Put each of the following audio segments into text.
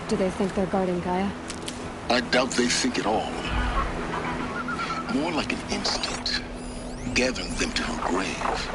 Do they think they're guarding Gaia? I doubt they think at all. More like an instinct, gathering them to her grave.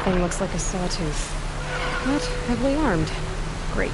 Thing looks like a sawtooth, but heavily armed. Great.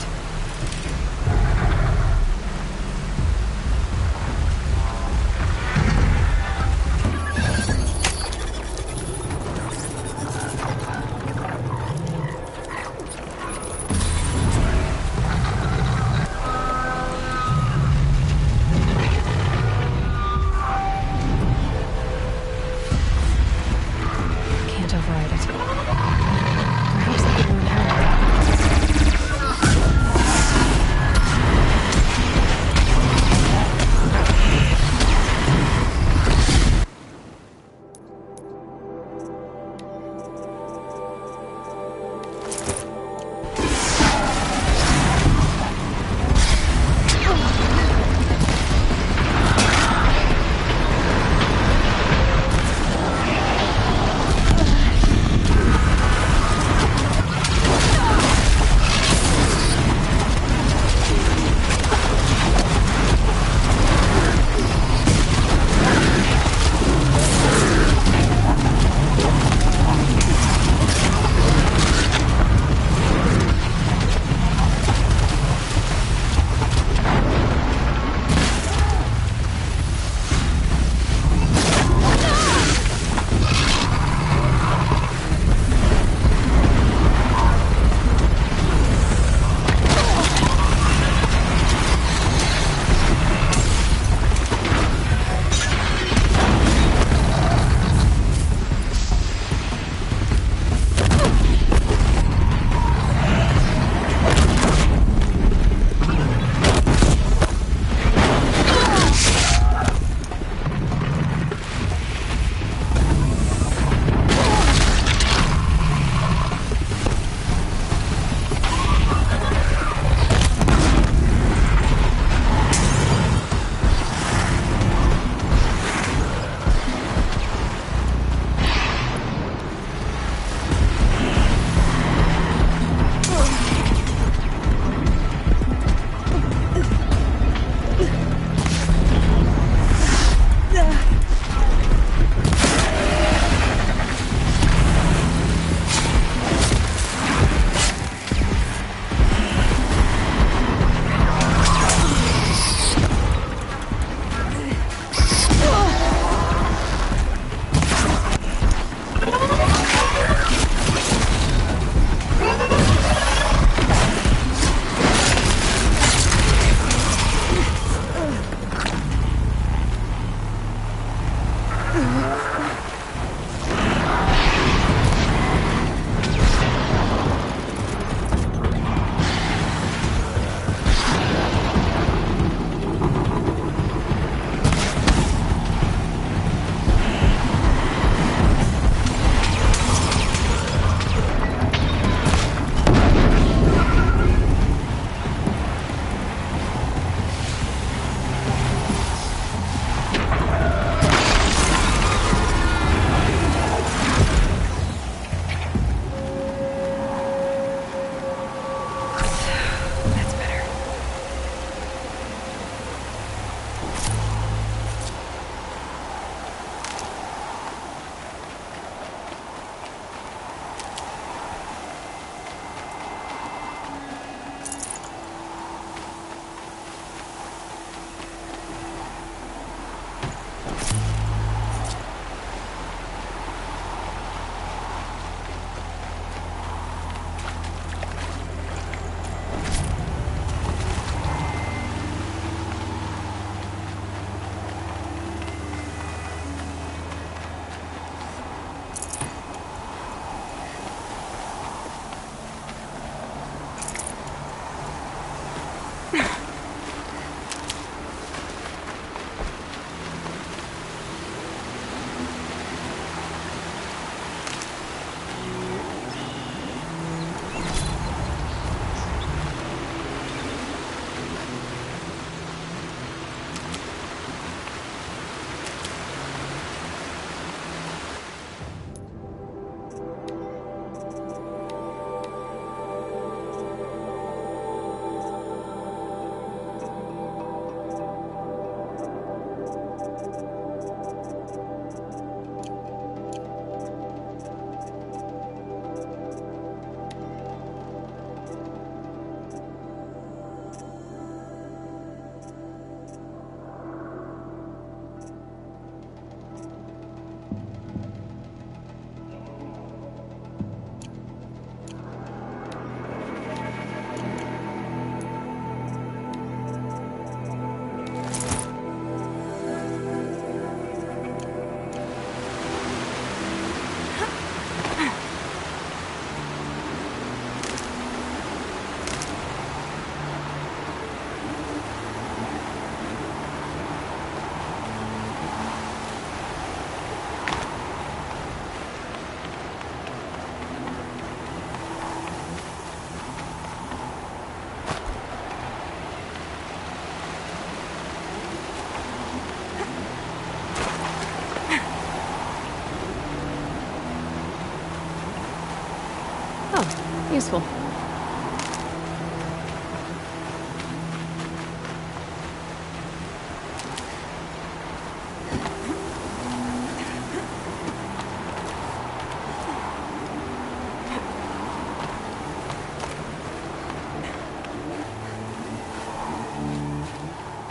Oh, useful.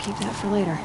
Keep that for later.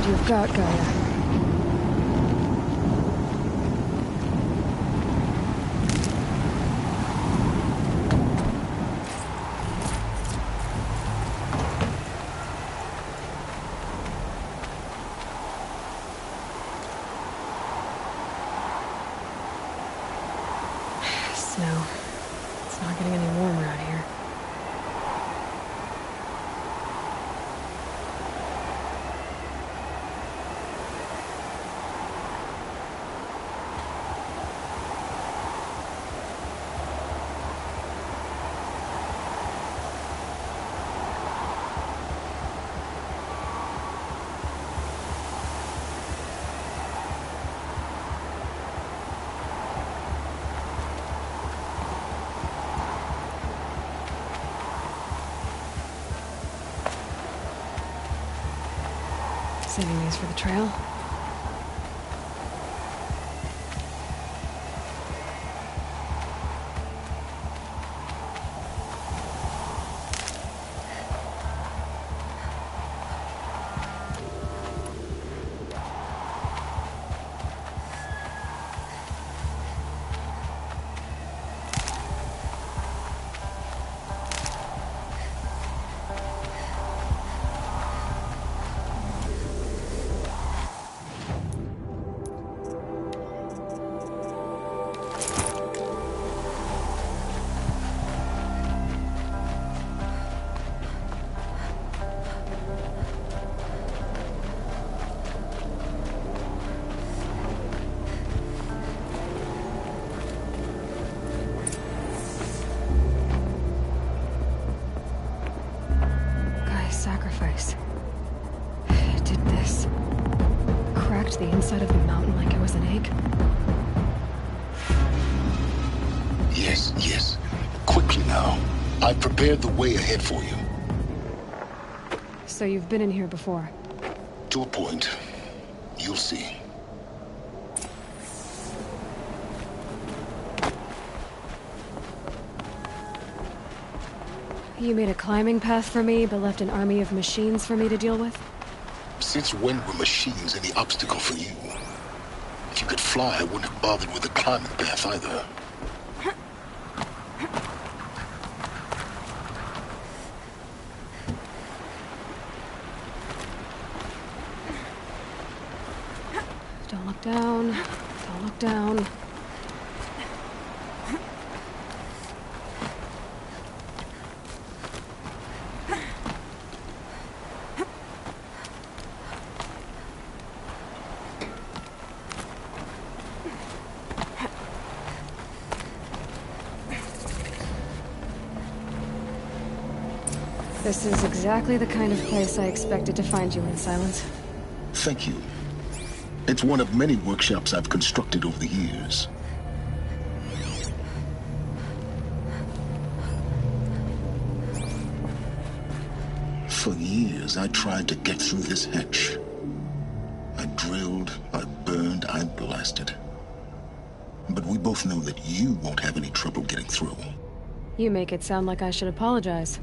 You've got, Gaia. Snow. It's not getting any warmer out here. saving these for the trail. Sacrifice. It did this. Cracked the inside of the mountain like it was an egg. Yes, yes. Quickly now. I've prepared the way ahead for you. So you've been in here before? To a point. You'll see. You made a climbing path for me, but left an army of machines for me to deal with? Since when were machines any obstacle for you? If you could fly, I wouldn't have bothered with the climbing path either. Don't look down. Don't look down. This is exactly the kind of place I expected to find you in, Silence. Thank you. It's one of many workshops I've constructed over the years. For years, I tried to get through this hatch. I drilled, I burned, I blasted. But we both know that you won't have any trouble getting through. You make it sound like I should apologize.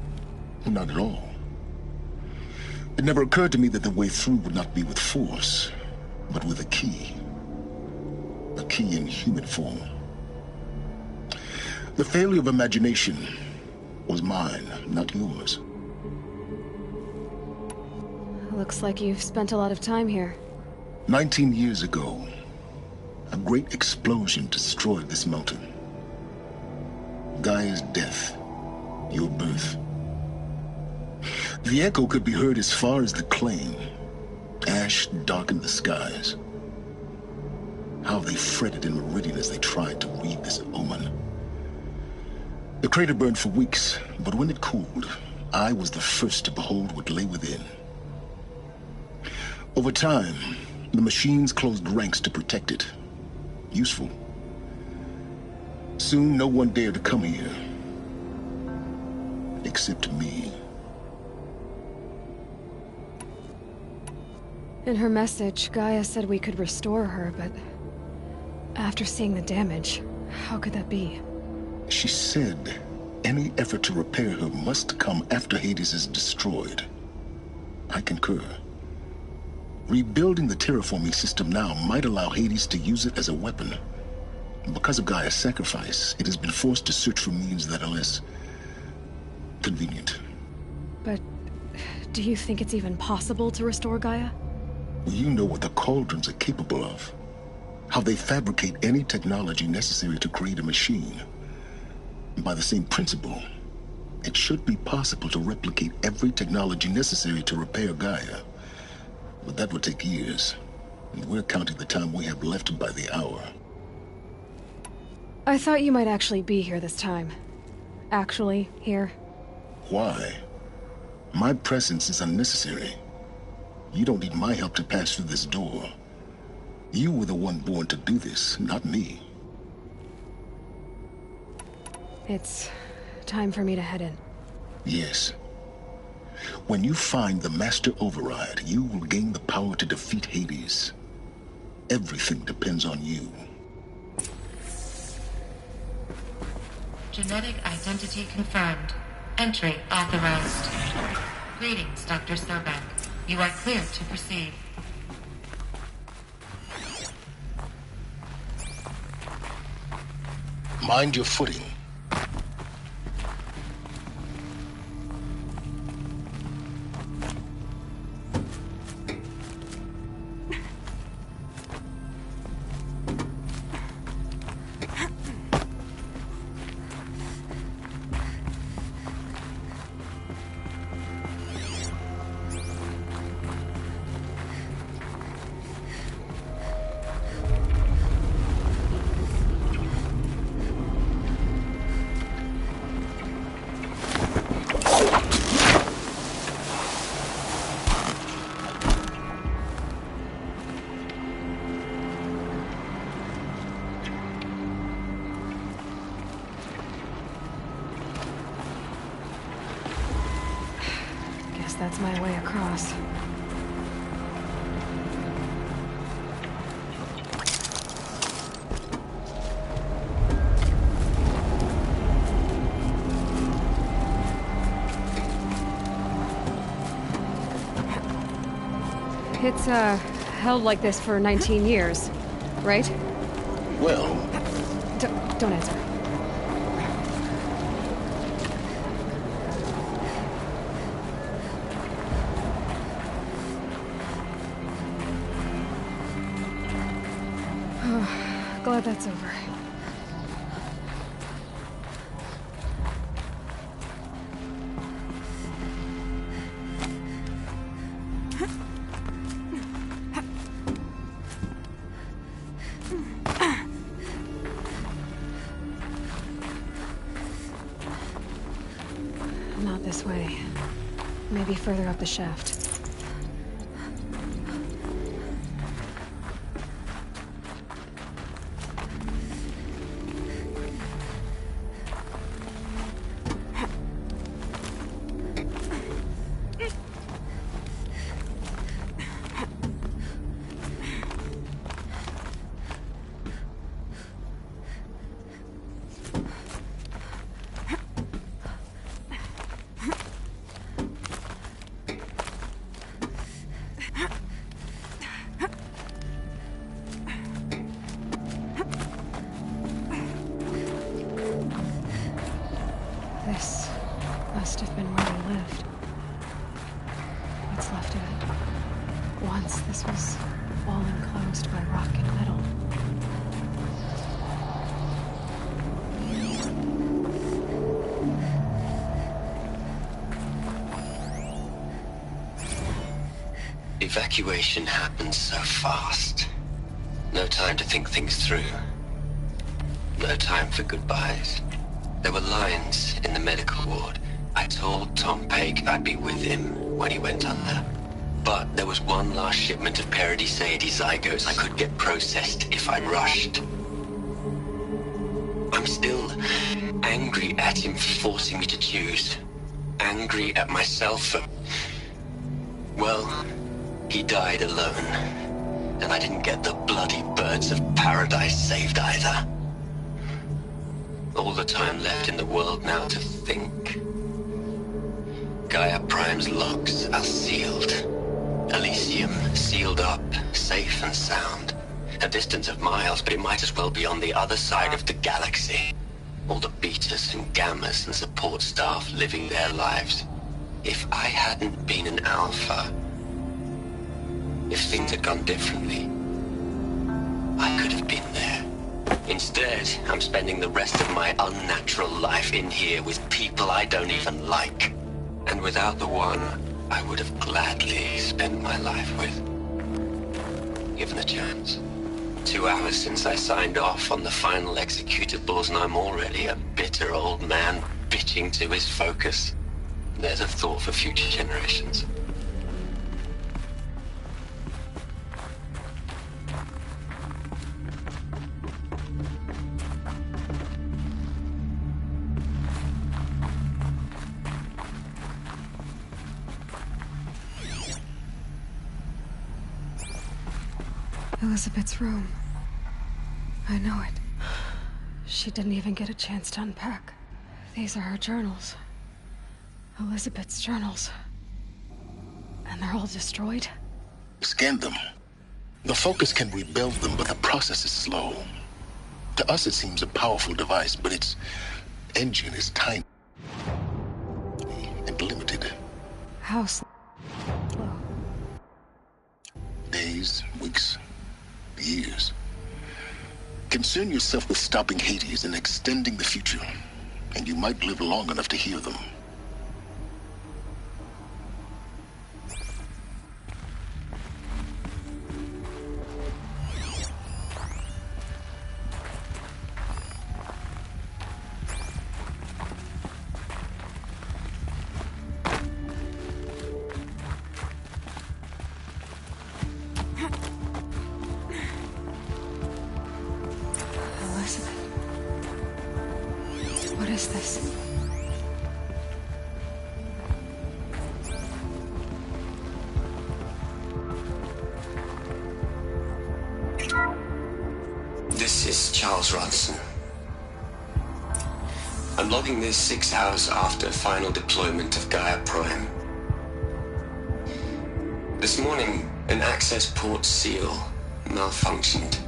Not at all. It never occurred to me that the way through would not be with force, but with a key. A key in human form. The failure of imagination was mine, not yours. Looks like you've spent a lot of time here. 19 years ago, a great explosion destroyed this mountain. Gaia's death, your birth. The echo could be heard as far as the claim. Ash darkened the skies. How they fretted in meridian as they tried to read this omen. The crater burned for weeks, but when it cooled, I was the first to behold what lay within. Over time, the machines closed ranks to protect it. Useful. Soon, no one dared to come here. Except me. In her message, Gaia said we could restore her, but after seeing the damage, how could that be? She said any effort to repair her must come after Hades is destroyed. I concur. Rebuilding the terraforming system now might allow Hades to use it as a weapon. Because of Gaia's sacrifice, it has been forced to search for means that are less convenient. But do you think it's even possible to restore Gaia? You know what the Cauldrons are capable of. How they fabricate any technology necessary to create a machine. By the same principle, it should be possible to replicate every technology necessary to repair Gaia. But that would take years. And we're counting the time we have left by the hour. I thought you might actually be here this time. Actually, here. Why? My presence is unnecessary. You don't need my help to pass through this door. You were the one born to do this, not me. It's time for me to head in. Yes. When you find the Master Override, you will gain the power to defeat Hades. Everything depends on you. Genetic identity confirmed. Entry authorized. Greetings, Dr. Sobek. You are clear to proceed. Mind your footing. That's my way across. It's, held like this for 19 years, right? Well... Don't answer. Glad that's over. Not this way. Maybe further up the shaft. This must have been where they lived. What's left of it. Once this was all enclosed by rock and metal. Evacuation happened so fast. No time to think things through. No time for goodbyes. There were lines in the medical ward. I told Tom Paige I'd be with him when he went under. But there was one last shipment of Paradiseidae zygotes I could get processed if I rushed. I'm still angry at him for forcing me to choose. Angry at myself for... well, he died alone. And I didn't get the bloody birds of paradise saved either. All the time left in the world now to think. Gaia Prime's locks are sealed. Elysium sealed up, safe and sound. A distance of miles, but it might as well be on the other side of the galaxy. All the betas and gammas and support staff living their lives. If I hadn't been an alpha, if things had gone differently, I could have been there. Instead, I'm spending the rest of my unnatural life in here with people I don't even like. And without the one I would have gladly spent my life with. Given a chance. 2 hours since I signed off on the final executables, and I'm already a bitter old man bitching to his focus. There's a thought for future generations. Elizabeth's room. I know it. She didn't even get a chance to unpack. These are her journals. Elizabeth's journals. And they're all destroyed? Scan them. The Focus can rebuild them, but the process is slow. To us, it seems a powerful device, but its engine is tiny and limited. How slow? Days, weeks, years. Concern yourself with stopping Hades and extending the future, and you might live long enough to hear them. What is this? This is Charles Ronson. I'm logging this 6 hours after final deployment of Gaia Prime. This morning, an access port seal malfunctioned.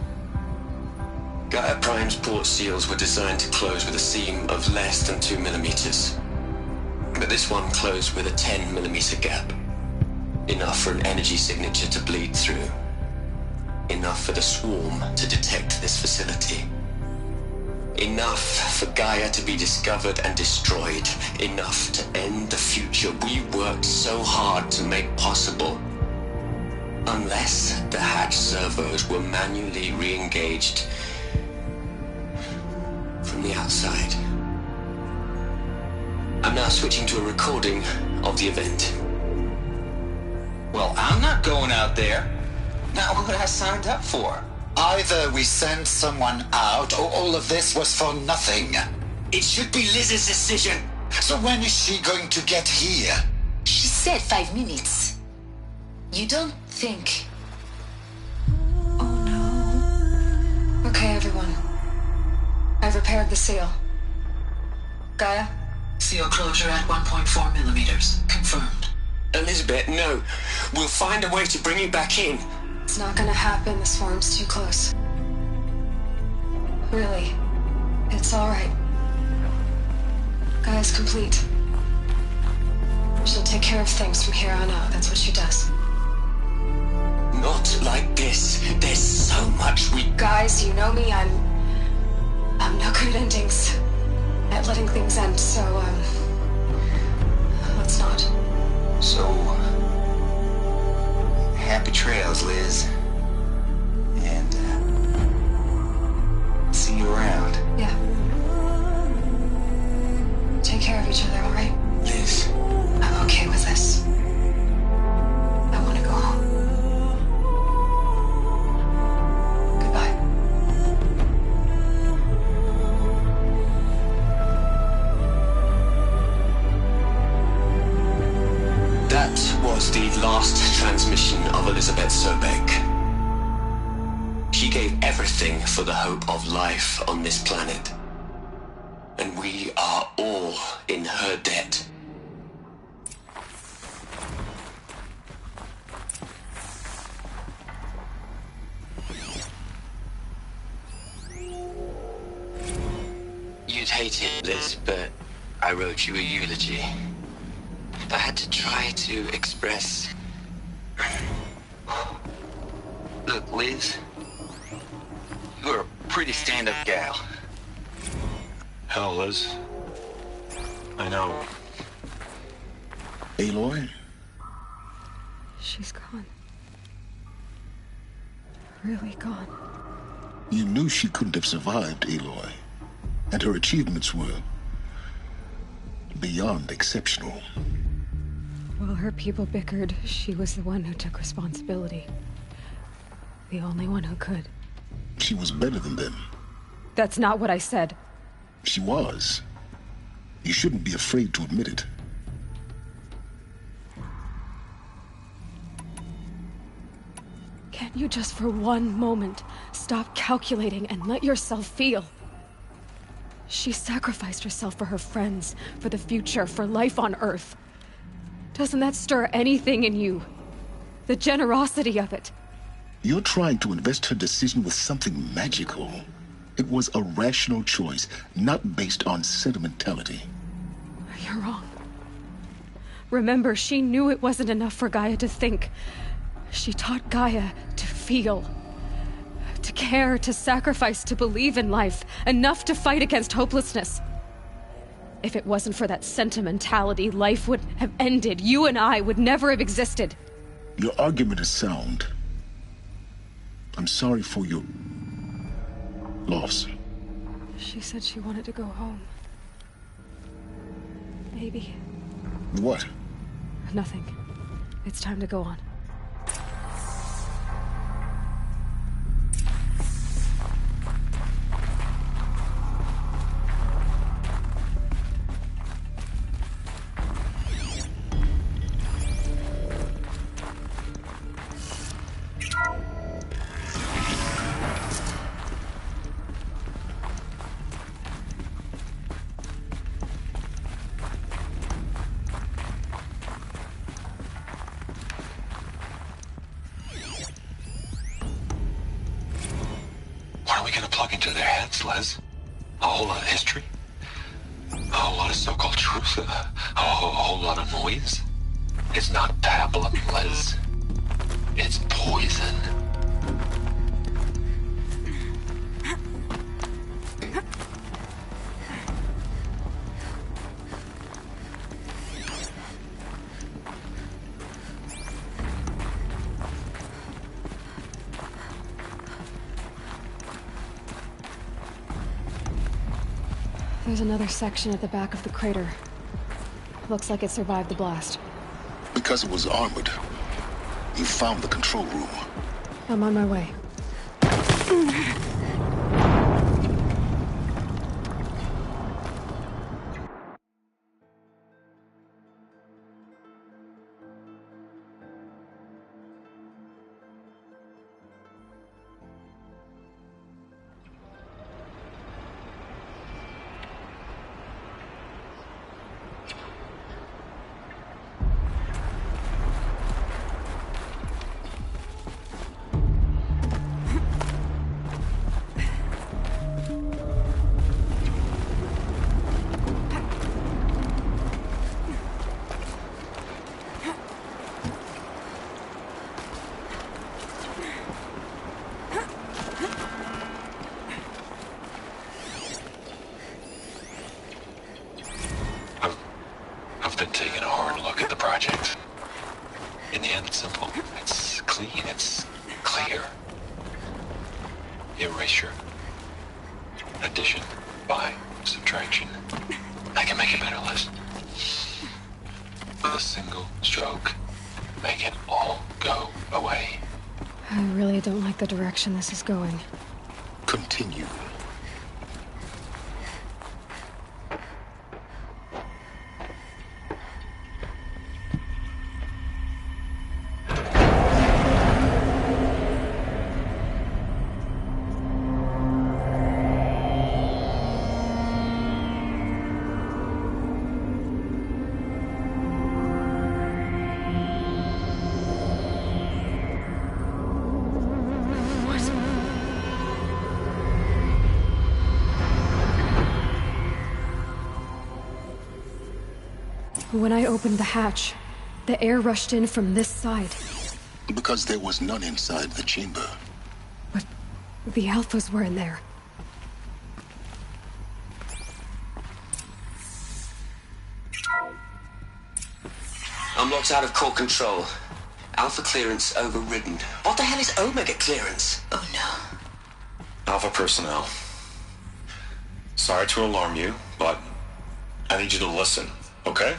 Gaia Prime's port seals were designed to close with a seam of less than 2 millimeters. But this one closed with a 10 millimeter gap. Enough for an energy signature to bleed through. Enough for the swarm to detect this facility. Enough for Gaia to be discovered and destroyed. Enough to end the future we worked so hard to make possible. Unless the hatch servos were manually re-engaged from the outside. I'm now switching to a recording of the event. Well, I'm not going out there. Not what I signed up for. Either we send someone out, or all of this was for nothing. It should be Liz's decision. So when is she going to get here? She said 5 minutes. You don't think... Oh no. Okay, everyone. I've repaired the seal. Gaia? Seal closure at 1.4 millimeters. Confirmed. Elizabeth, no. We'll find a way to bring you back in. It's not gonna happen. The swarm's too close. Really. It's alright. Gaia's complete. She'll take care of things from here on out. That's what she does. Not like this. There's so much we... Guys, you know me. I'm no good at endings. At letting things end, so, let's not. So, happy trails, Liz. And, see you around. Yeah. Take care of each other, alright? Liz. I'm okay with this. I want to go home. Goodbye. That was the last transmission of Elizabeth Sobeck. She gave everything for the hope of life on this planet. And we are all in her debt. You'd hate it, Liz, but I wrote you a eulogy. I had to try to express... Look, Liz, you're a pretty stand-up gal. Hell, Liz. I know. Aloy? She's gone. Really gone. You knew she couldn't have survived, Aloy. And her achievements were beyond exceptional. While her people bickered, she was the one who took responsibility. The only one who could. She was better than them. That's not what I said. She was. You shouldn't be afraid to admit it. Can Can't you just for one moment stop calculating and let yourself feel? She sacrificed herself for her friends, for the future, for life on Earth. Doesn't that stir anything in you? The generosity of it. You're trying to invest her decision with something magical. It was a rational choice, not based on sentimentality. You're wrong. Remember, she knew it wasn't enough for Gaia to think. She taught Gaia to feel. To care, to sacrifice, to believe in life. Enough to fight against hopelessness. If it wasn't for that sentimentality, life would have ended. You and I would never have existed. Your argument is sound. I'm sorry for your loss. She said she wanted to go home. Maybe. What? Nothing. It's time to go on. What are we gonna plug into their heads, Les? A whole lot of history? A whole lot of so-called truth? A whole lot of noise? It's not pablum, Les. It's poison. There's another section at the back of the crater. Looks like it survived the blast. Because it was armored, you found the control room. I'm on my way. I've been taking a hard look at the project. In the end, it's simple. It's clean. It's clear. Erasure. Addition. By. Subtraction. I can make a better list. With a single stroke. Make it all go away. I really don't like the direction this is going. Continue. When I opened the hatch, the air rushed in from this side. Because there was none inside the chamber. But the Alphas were in there. Unlocked out of core control. Alpha clearance overridden. What the hell is Omega clearance? Oh no. Alpha personnel. Sorry to alarm you, but I need you to listen, okay?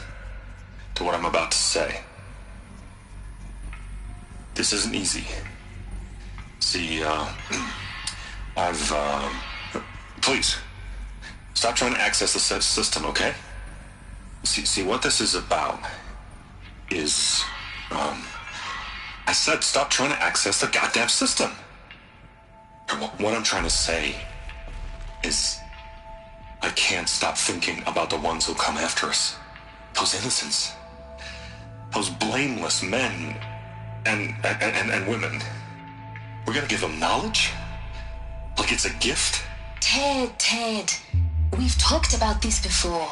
To what I'm about to say. This isn't easy. See, please, stop trying to access the system, okay? See, what this is about is, I said stop trying to access the goddamn system. What I'm trying to say is I can't stop thinking about the ones who come after us. Those innocents. Those blameless men and women. We're gonna give them knowledge? Like it's a gift? Ted. We've talked about this before.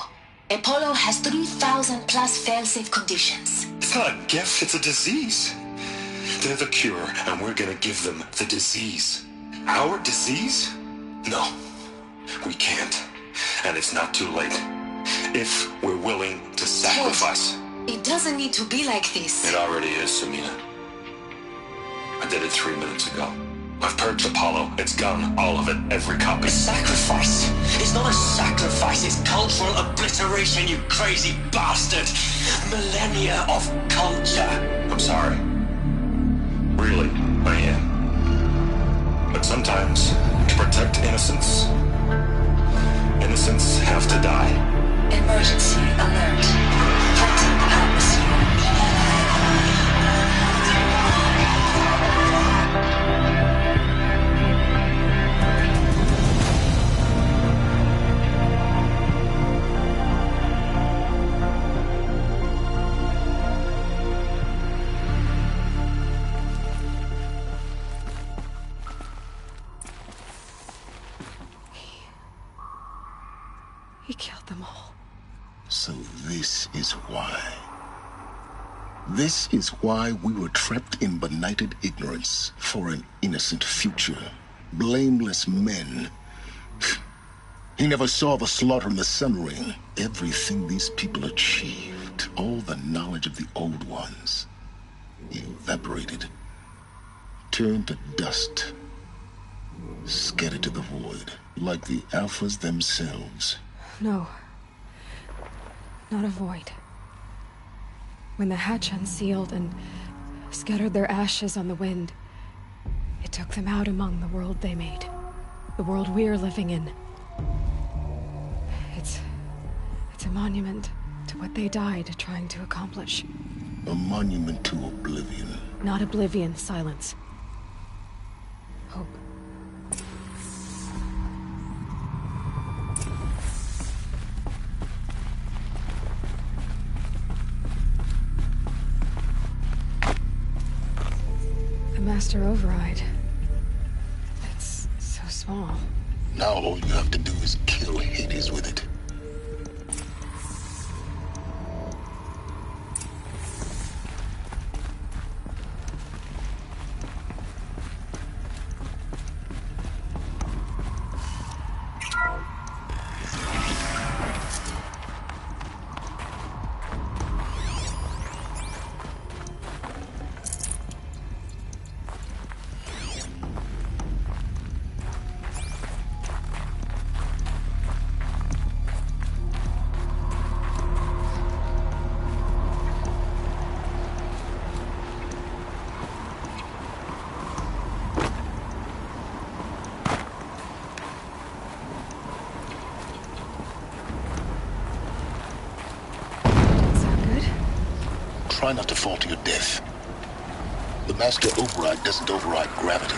Apollo has 3,000 plus fail-safe conditions. It's not a gift, it's a disease. They're the cure, and we're gonna give them the disease. Our disease? No, we can't. And it's not too late. If we're willing to sacrifice. Ted, it doesn't need to be like this. It already is, Samina. I did it 3 minutes ago. I've purged Apollo. It's gone. All of it. Every copy. Sacrifice? It's not a sacrifice. It's cultural obliteration, you crazy bastard. Millennia of culture. I'm sorry. Really, I am. But sometimes, to protect innocence, innocents have to die. Emergency alert. Hunting helps. He killed them all. So this is why. This is why we were trapped in benighted ignorance for an innocent future. Blameless men. He never saw the slaughter in the Sun Ring. Everything these people achieved, all the knowledge of the old ones, evaporated, turned to dust, scattered to the void, like the Alphas themselves. No. Not a void. When the hatch unsealed and scattered their ashes on the wind, it took them out among the world they made. The world we're living in. It's a monument to what they died trying to accomplish. A monument to oblivion. Not oblivion, silence. Hope. The Master Override. It's so small. Now all you have to do is kill Hades with it. Try not to fall to your death. The Master Override doesn't override gravity.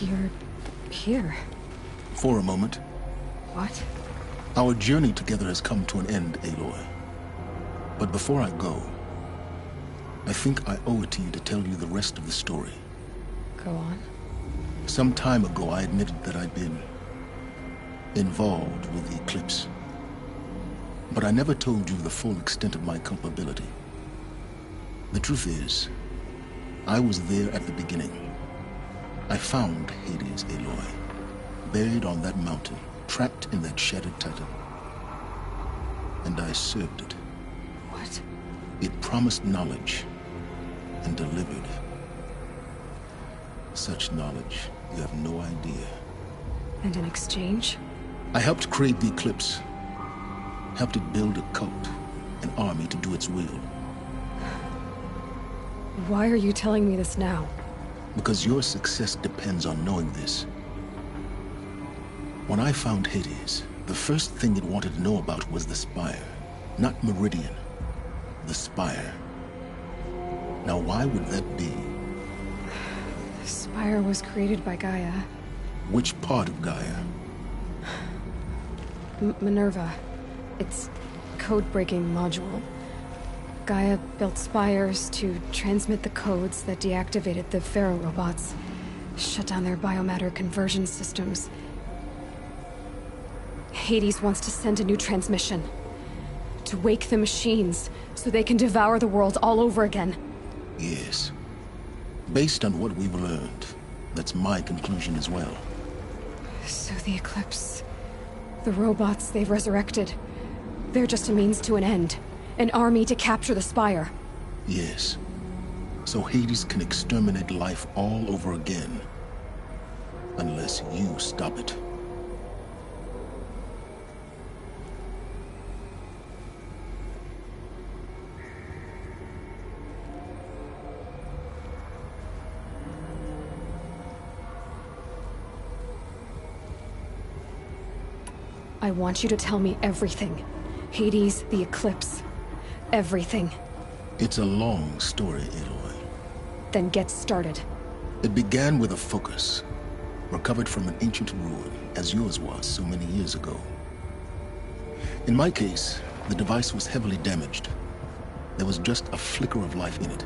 You're here. For a moment. What? Our journey together has come to an end, Aloy. But before I go, I think I owe it to you to tell you the rest of the story. Go on. Some time ago, I admitted that I'd been involved with the eclipse. But I never told you the full extent of my culpability. The truth is, I was there at the beginning. I found Hades, Aloy, buried on that mountain, trapped in that shattered titan. And I served it. What? It promised knowledge and delivered. Such knowledge, you have no idea. And in exchange? I helped create the Eclipse. Helped it build a cult, an army to do its will. Why are you telling me this now? Because your success depends on knowing this. When I found Hades, the first thing it wanted to know about was the Spire. Not Meridian. The Spire. Now why would that be? The Spire was created by Gaia. Which part of Gaia? Minerva. It's code-breaking module. Gaia built spires to transmit the codes that deactivated the Pharaoh robots, shut down their biomatter conversion systems. Hades wants to send a new transmission. To wake the machines, so they can devour the world all over again. Yes. Based on what we've learned, that's my conclusion as well. So the Eclipse... the robots they've resurrected... they're just a means to an end. An army to capture the Spire. Yes. So Hades can exterminate life all over again. Unless you stop it. I want you to tell me everything. Hades, the Eclipse. Everything. It's a long story, Aloy. Then get started. It began with a focus, recovered from an ancient ruin, as yours was so many years ago. In my case, the device was heavily damaged. There was just a flicker of life in it.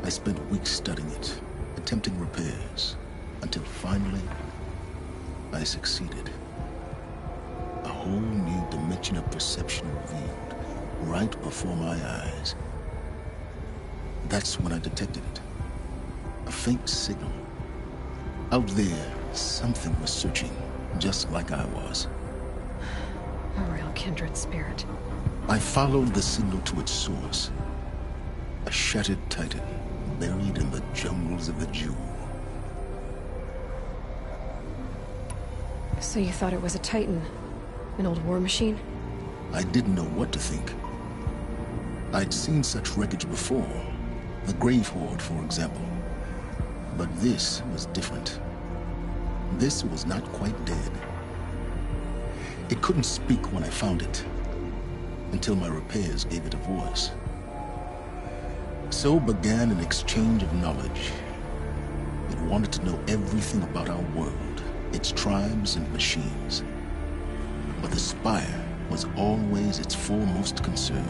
I spent weeks studying it, attempting repairs, until finally, I succeeded. A whole new dimension of perception revealed, right before my eyes. That's when I detected it. A faint signal. Out there, something was searching, just like I was. A real kindred spirit. I followed the signal to its source. A shattered titan, buried in the jungles of the Jewel. So you thought it was a titan? An old war machine? I didn't know what to think. I'd seen such wreckage before. The Grave Horde, for example. But this was different. This was not quite dead. It couldn't speak when I found it, until my repairs gave it a voice. So began an exchange of knowledge. It wanted to know everything about our world, its tribes and machines. But the Spire was always its foremost concern.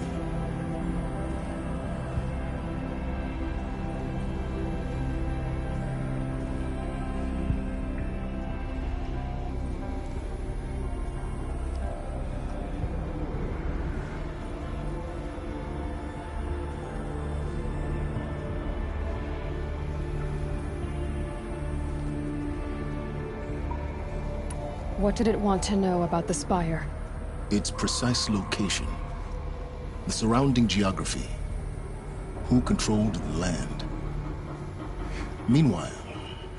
What did it want to know about the Spire? Its precise location, the surrounding geography, who controlled the land. Meanwhile,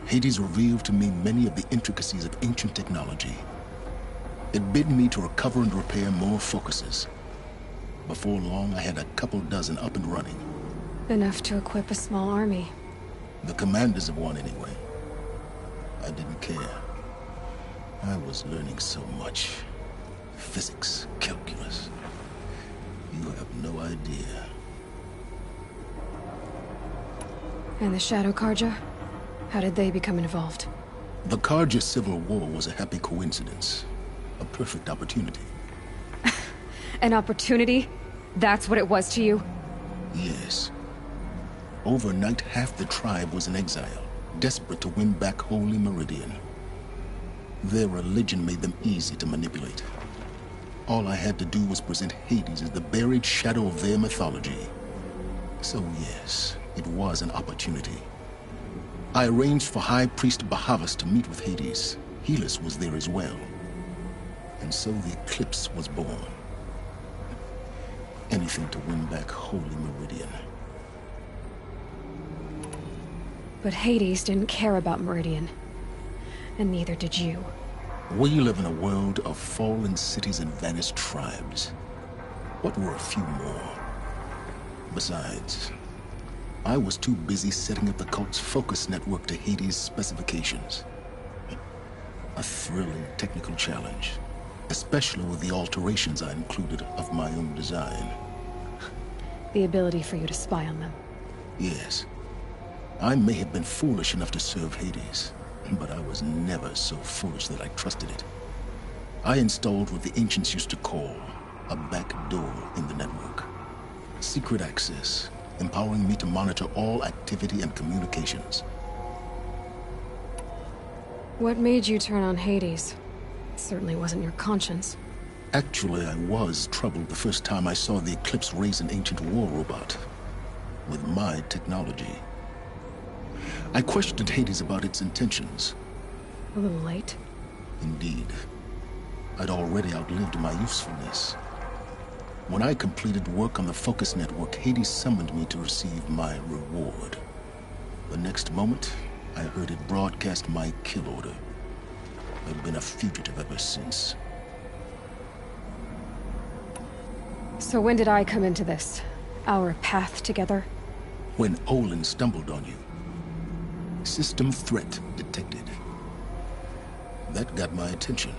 Hades revealed to me many of the intricacies of ancient technology. It bid me to recover and repair more focuses. Before long, I had a couple dozen up and running. Enough to equip a small army. The commanders of one, anyway. I didn't care. I was learning so much. Physics, calculus. You have no idea. And the Shadow Karja? How did they become involved? The Karja Civil War was a happy coincidence. A perfect opportunity. An opportunity? That's what it was to you? Yes. Overnight, half the tribe was in exile, desperate to win back Holy Meridian. Their religion made them easy to manipulate. All I had to do was present Hades as the buried shadow of their mythology. So yes, it was an opportunity. I arranged for High Priest Bahavas to meet with Hades. Helis was there as well. And so the eclipse was born. Anything to win back Holy Meridian. But Hades didn't care about Meridian. And neither did you. We live in a world of fallen cities and vanished tribes. What were a few more? Besides, I was too busy setting up the cult's focus network to Hades' specifications. A thrilling technical challenge, especially with the alterations I included of my own design. The ability for you to spy on them. Yes. I may have been foolish enough to serve Hades, but I was never so foolish that I trusted it. I installed what the ancients used to call a back door in the network. Secret access, empowering me to monitor all activity and communications. What made you turn on Hades? It certainly wasn't your conscience. Actually, I was troubled the first time I saw the Eclipse raise an ancient war robot with my technology. I questioned Hades about its intentions. A little late. Indeed. I'd already outlived my usefulness. When I completed work on the Focus Network, Hades summoned me to receive my reward. The next moment, I heard it broadcast my kill order. I've been a fugitive ever since. So when did I come into this? Our path together? When Olin stumbled on you. System threat detected. That got my attention.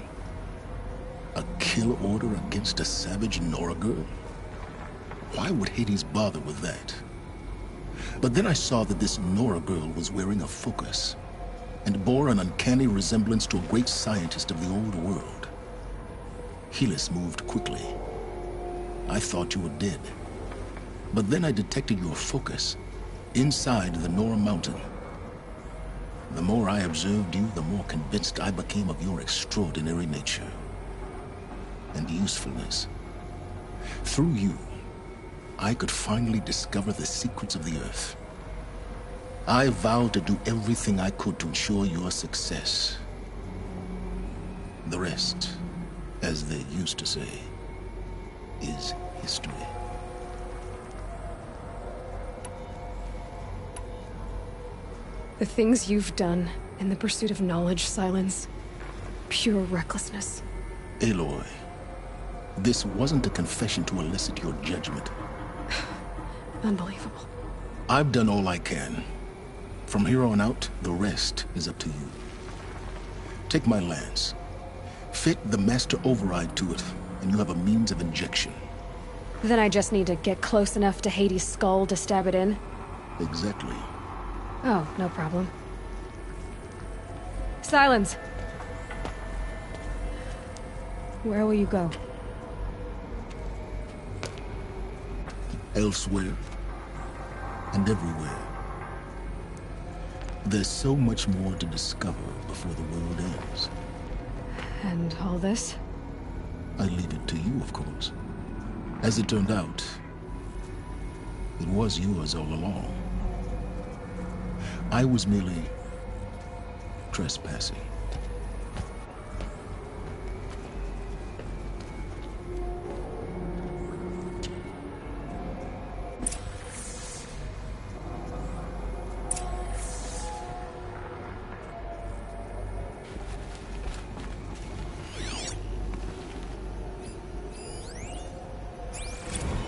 A kill order against a savage Nora girl? Why would Hades bother with that? But then I saw that this Nora girl was wearing a focus, and bore an uncanny resemblance to a great scientist of the old world. Helis moved quickly. I thought you were dead. But then I detected your focus inside the Nora mountain. The more I observed you, the more convinced I became of your extraordinary nature and usefulness. Through you, I could finally discover the secrets of the Earth. I vowed to do everything I could to ensure your success. The rest, as they used to say, is history. The things you've done in the pursuit of knowledge, Silence. Pure recklessness. Aloy, this wasn't a confession to elicit your judgment. Unbelievable. I've done all I can. From here on out, the rest is up to you. Take my lance. Fit the master override to it, and you have a means of injection. Then I just need to get close enough to Hades' skull to stab it in? Exactly. Oh, no problem. Silence! Where will you go? Elsewhere. And everywhere. There's so much more to discover before the world ends. And all this? I leave it to you, of course. As it turned out, it was yours all along. I was merely trespassing.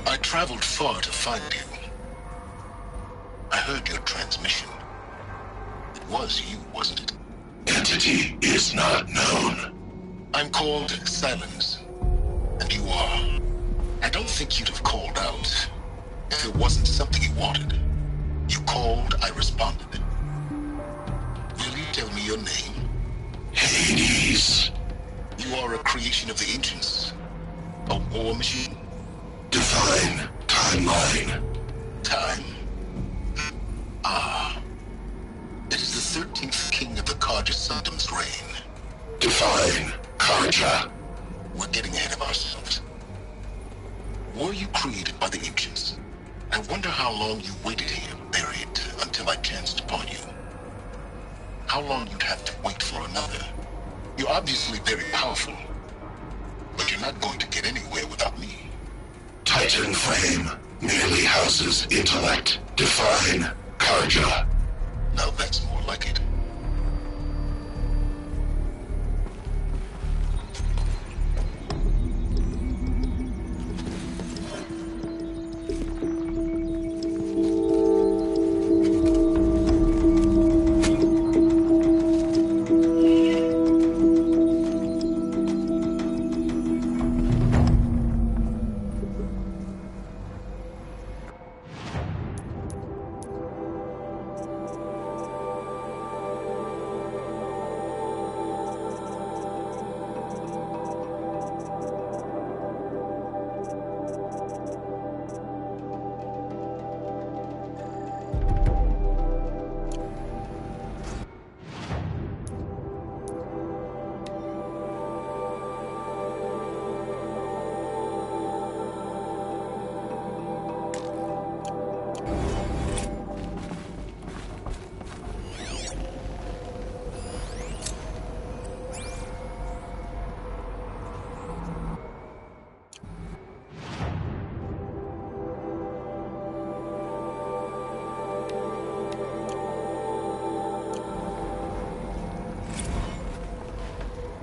I traveled far to find you. I heard your transmission. It was you, wasn't it? Entity is not known. I'm called Silence, and you are. I don't think you'd have called out if it wasn't something you wanted. You called, I responded. Will you tell me your name? Hades. You are a creation of the ancients. A war machine? Divine timeline. Time? Ah. It is the 13th king of the Carja Sundom's reign. Define Karja. We're getting ahead of ourselves. Were you created by the ancients? I wonder how long you waited here, buried, until I chanced upon you. How long you'd have to wait for another. You're obviously very powerful, but you're not going to get anywhere without me. Titan Flame merely houses intellect. Define Karja. Now that's more like it.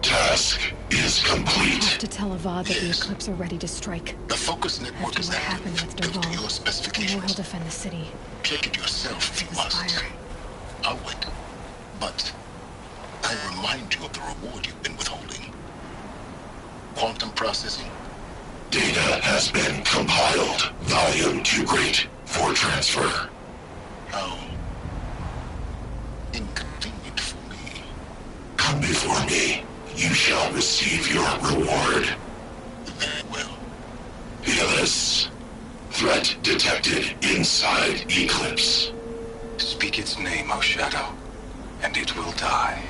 Task is complete. I have to tell Avad that the Eclipse are ready to strike. The focus network After is what happened active, with built to your Dervahl, I know specifications. he'll defend the city. Check it yourself if you This must. fire. I'll wait. But I remind you of the reward you've been withholding. Quantum processing. Data has been compiled. Volume too great for transfer. How inconvenient for me. Come before me. You shall receive your reward. Very well. Fearless. Threat detected inside Eclipse. Speak its name, O Shadow, and it will die.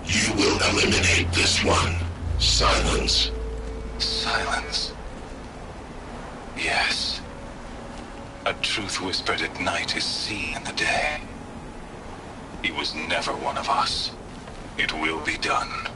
You will eliminate this one. Silence. Silence. Yes. A truth whispered at night is seen in the day. He was never one of us. It will be done.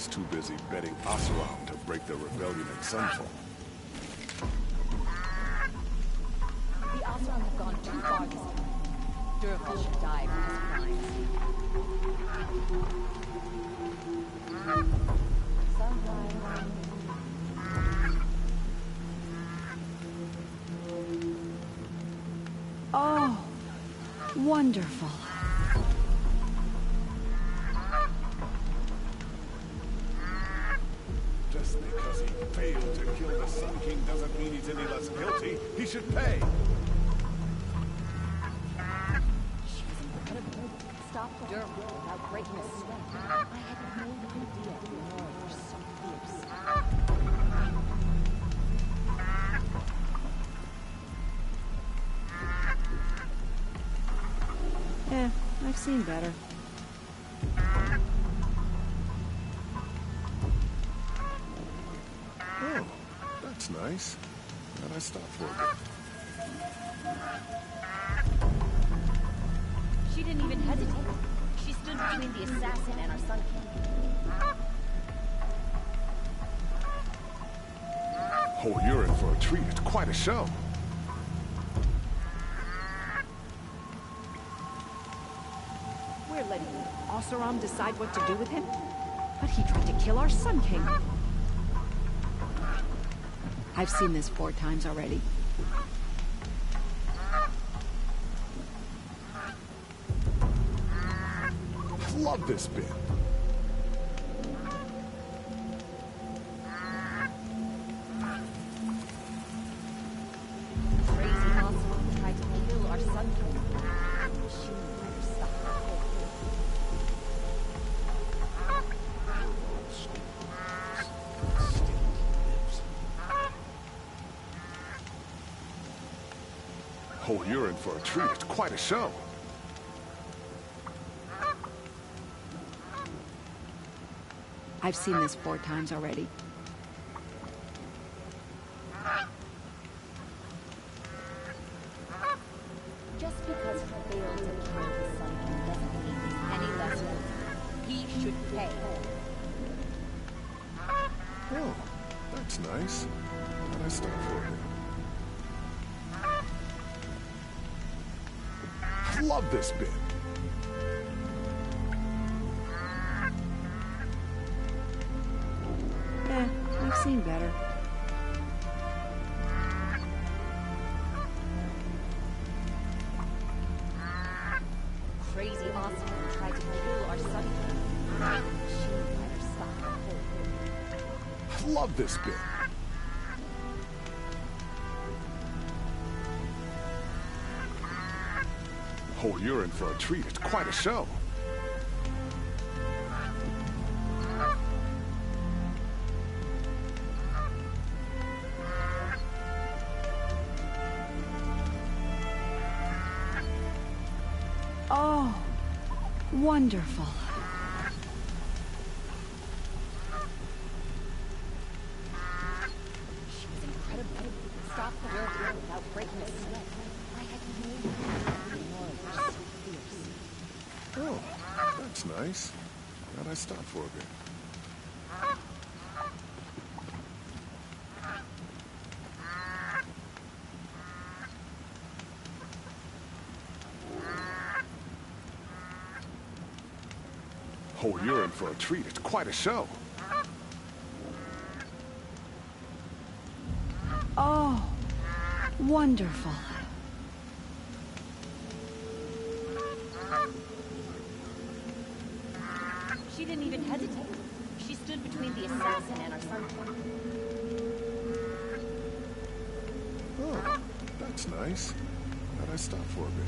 is too busy betting Oseram to break the rebellion at Sunfall. The Oseram have gone too far this time. Durval should die for his crimes. Oh, wonderful. Just because he failed to kill the Sun King doesn't mean he's any less guilty. He should pay. Stop Durval without breaking a sweat. I had no idea the Nord were so fierce. Yeah, I've seen better. Oh, that's nice. Glad I stopped for a bit. She didn't even hesitate. She stood between the assassin and our Sun King. Oh, you're in for a treat. It's quite a show. We're letting Oseram decide what to do with him? But he tried to kill our Sun King. I've seen this 4 times already. Love this bit. Crazy Oseram tried to kill our Sun King. She better stop the whole thing. Oh, you're in for a treat. It's quite a show. I've seen this 4 times already. Just because he failed to kill the Sun King doesn't mean he's any less guilty. He should pay. Oh, that's nice. Glad I stopped for a bit. Love this bit. Yeah, I've seen better. Crazy Oseram tried to kill our Sun King. She better stop the whole thing. Love this bit. Oh, you're in for a treat. It's quite a show. Oh, wonderful. She was incredible. Stop the Durval without breaking a sweat. I had no idea the Nord were so fierce. Oh, that's nice. Glad I stopped for a bit. Oh, you're in for a treat. It's quite a show. Oh, wonderful. She didn't even hesitate. She stood between the assassin and our Sun King. Oh, that's nice. Glad I stopped for a bit.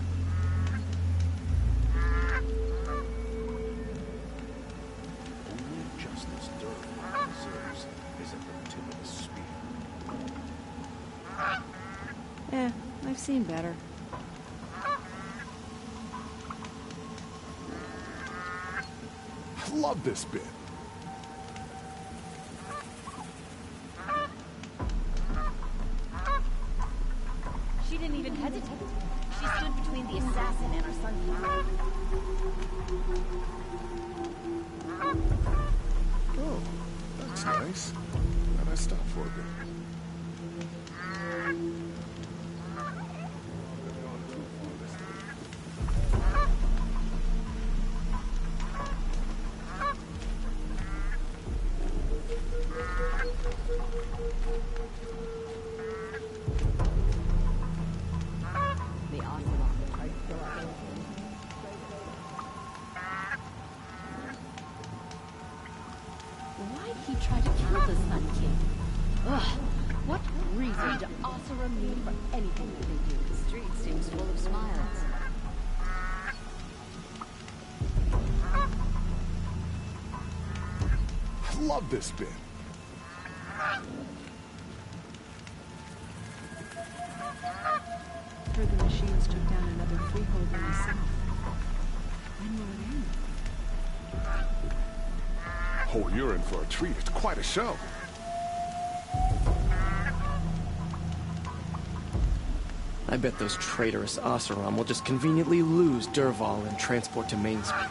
Only justice Durval deserves is at the tip of a spear. Yeah, I've seen better. Love this bit. She didn't even hesitate. She stood between the assassin and our Sun King. Oh, that's nice. Glad I stopped for a bit. Why'd he try to kill the Sun King? Ugh, what reason to Oseram need for anything that they do? The street seems full of smiles. I love this bit. Heard the machines took down another freehold in the south. When will it end? Oh, you're in for a treat. It's quite a show. I bet those traitorous Oseram will just conveniently lose Derval and transport to Main Street.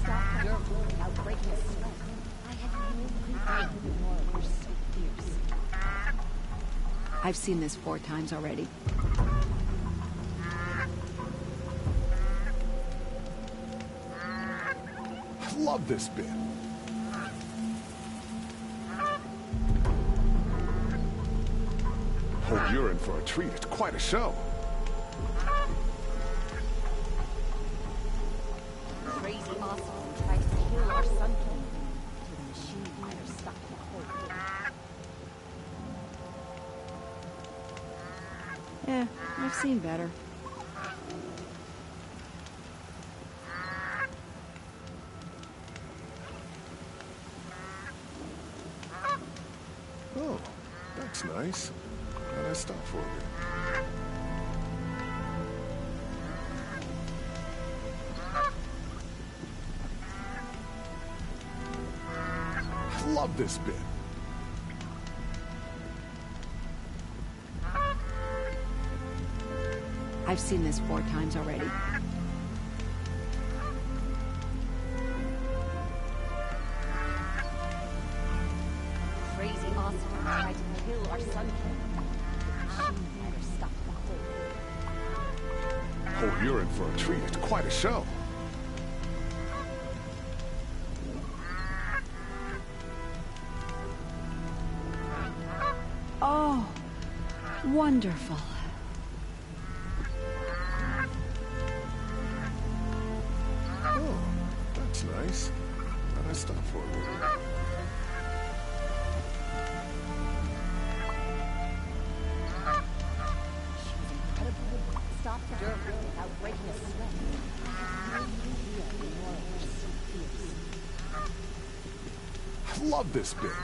Stop your without breaking a sweat. I had no idea anymore. You're so fierce. I've seen this 4 times already. I love this bit. Oh, you're in for a treat. It's quite a show. Crazy Oseram tried to kill our Sun King. So the machine better stop the whole thing. Yeah, I've seen better. Oh, that's nice. Glad I stopped for a bit. I love this bit. I've seen this 4 times already. Crazy Oseram tried to kill our Sun King. The machine better stop the whole thing. Oh, you're in for a treat. It's quite a show. Oh, wonderful. Oh, that's nice. Glad I stopped for a bit. Stop your without breaking a sweat. I had no idea anymore. You're so fierce. I love this bit.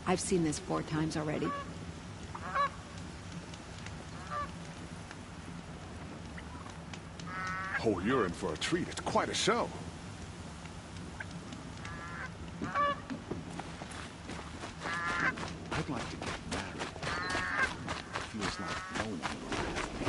I've seen this 4 times already. Oh, you're in for a treat. It's quite a show. I'd like to get married. Feels like no one will have me.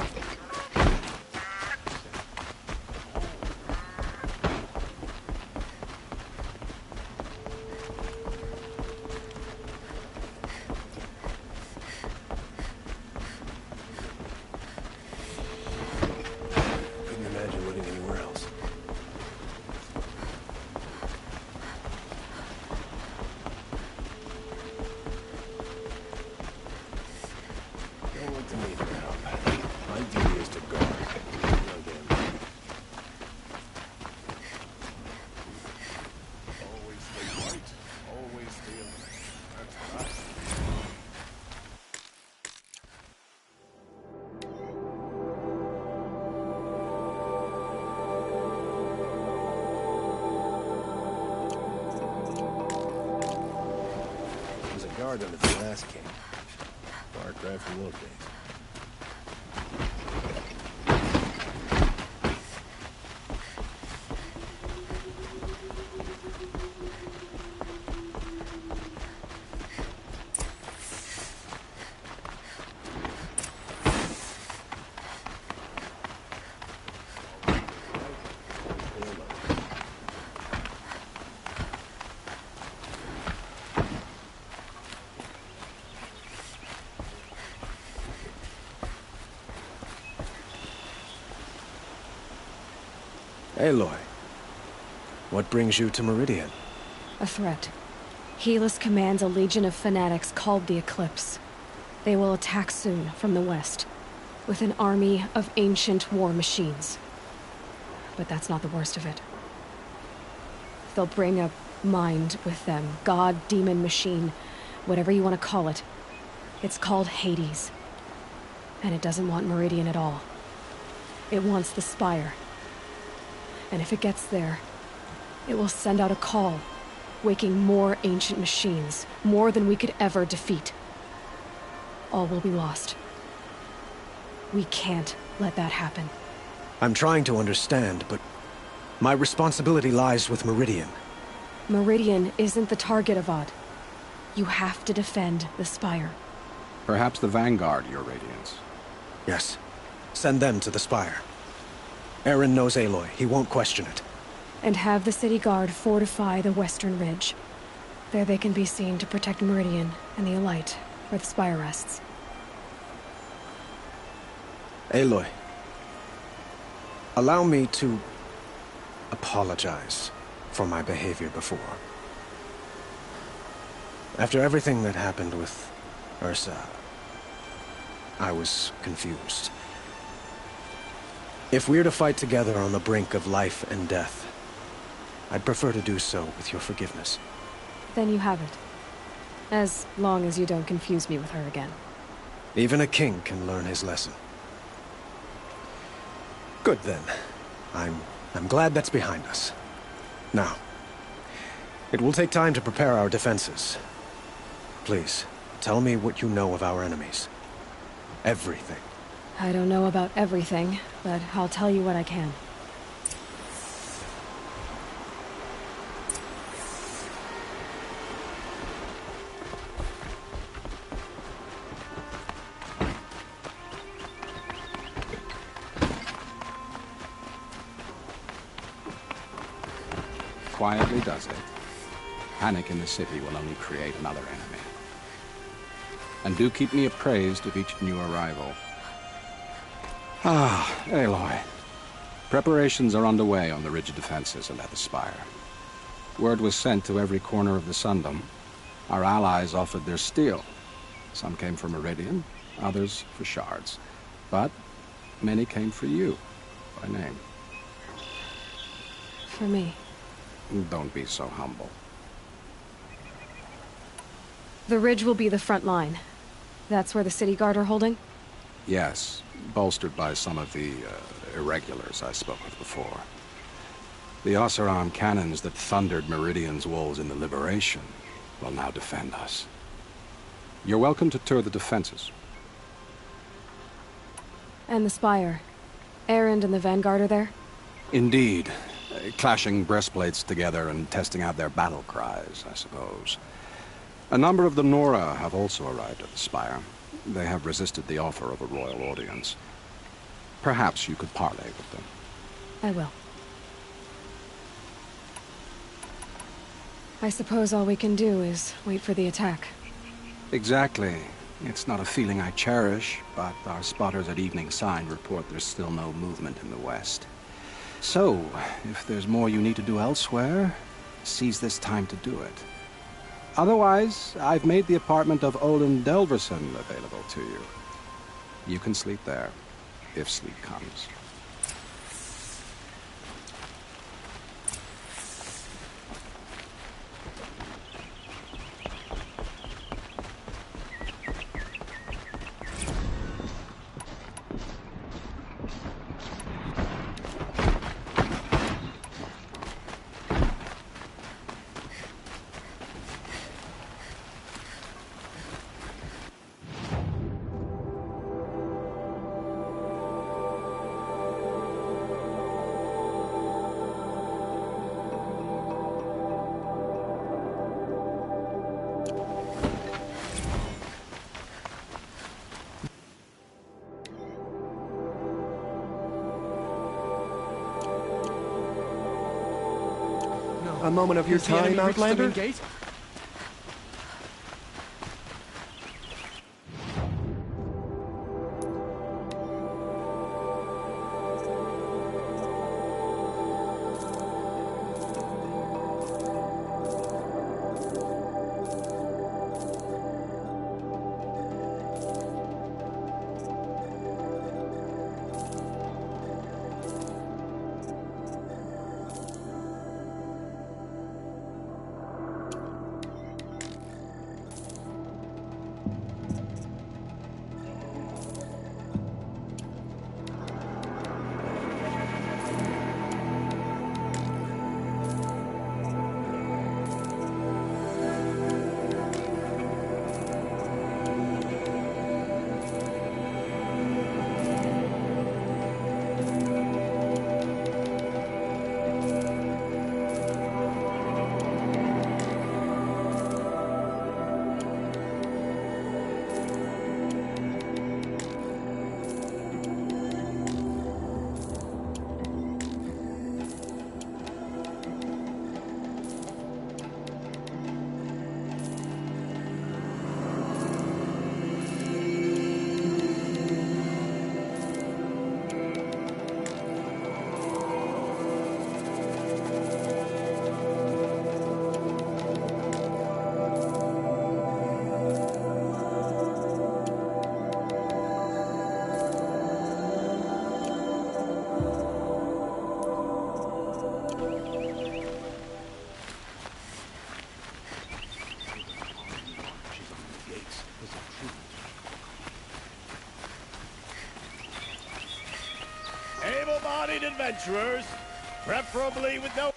Couldn't imagine living anywhere else. Don't look to me for help. My duty is to guard. No damn duty. Always stay right. Always stay alert. That's what I say. Was a guard under the last king. Far cry from those days. Aloy, what brings you to Meridian? A threat. Helis commands a legion of fanatics called the Eclipse. They will attack soon from the west. with an army of ancient war machines. But that's not the worst of it. They'll bring a mind with them, god, demon, machine, whatever you want to call it. It's called Hades. And it doesn't want Meridian at all. It wants the Spire. And if it gets there, it will send out a call, waking more ancient machines, more than we could ever defeat. All will be lost. We can't let that happen. I'm trying to understand, but my responsibility lies with Meridian. Meridian isn't the target, Avad. You have to defend the Spire. Perhaps the Vanguard, Your Radiance. Yes. Send them to the Spire. Aaron knows Aloy. He won't question it. And have the city guard fortify the western ridge. There they can be seen to protect Meridian and the Elite, where the Spire rests. Aloy, allow me to apologize for my behavior before. After everything that happened with Ursa, I was confused. If we're to fight together on the brink of life and death, I'd prefer to do so with your forgiveness. Then you have it. As long as you don't confuse me with her again. Even a king can learn his lesson. Good then. I'm glad that's behind us. Now, it will take time to prepare our defenses. Please, tell me what you know of our enemies. Everything. I don't know about everything, but I'll tell you what I can. Quietly does it. Panic in the city will only create another enemy. And do keep me appraised of each new arrival. Ah, Aloy. Preparations are underway on the ridge defenses and at the Spire. Word was sent to every corner of the Sundom. Our allies offered their steel. Some came for Meridian, others for shards. But many came for you, by name. For me. Don't be so humble. The ridge will be the front line. That's where the city guard are holding? Yes, bolstered by some of the irregulars I spoke with before. The Oseram cannons that thundered Meridian's walls in the Liberation will now defend us. You're welcome to tour the defenses. And the Spire. Erend and the Vanguard are there? Indeed. Clashing breastplates together and testing out their battle cries, I suppose. A number of the Nora have also arrived at the Spire. They have resisted the offer of a royal audience. Perhaps you could parley with them. I will. I suppose all we can do is wait for the attack. Exactly. It's not a feeling I cherish, but our spotters at Evening Sign report there's still no movement in the west. So, if there's more you need to do elsewhere, seize this time to do it. Otherwise, I've made the apartment of Olin Delverson available to you. You can sleep there, if sleep comes. A moment of your time, Outlander? able-bodied adventurers, preferably with no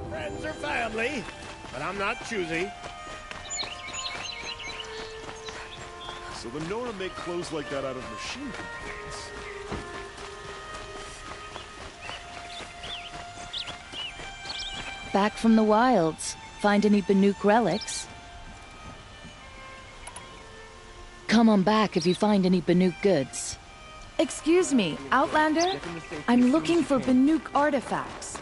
friends or family, but I'm not choosy. So the Nora make clothes like that out of machine components. Back from the wilds. Find any Banuk relics? Come on back if you find any Banuk goods. Excuse me, Outlander? I'm looking for Banuk artifacts.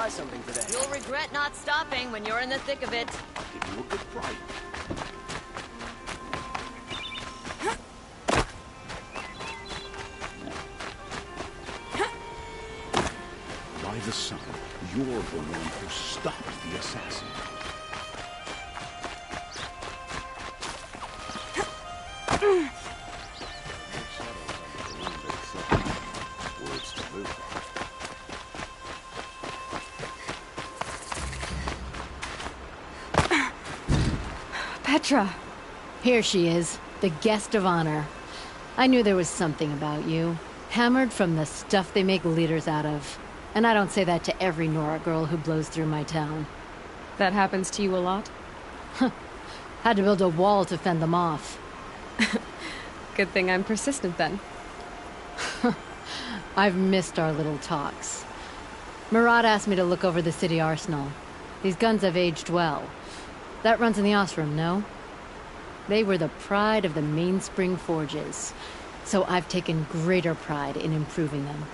Something today. You'll regret not stopping when you're in the thick of it. Give you a good fright. By the sun, you're the one who stopped the assassin. Words to live by. Petra! Here she is, the guest of honor. I knew there was something about you. Hammered from the stuff they make leaders out of. And I don't say that to every Nora girl who blows through my town. That happens to you a lot? Had to build a wall to fend them off. Good thing I'm persistent then. I've missed our little talks. Murad asked me to look over the city arsenal. These guns have aged well. That runs in the Osram, no? They were the pride of the Mainspring Forges, so I've taken greater pride in improving them.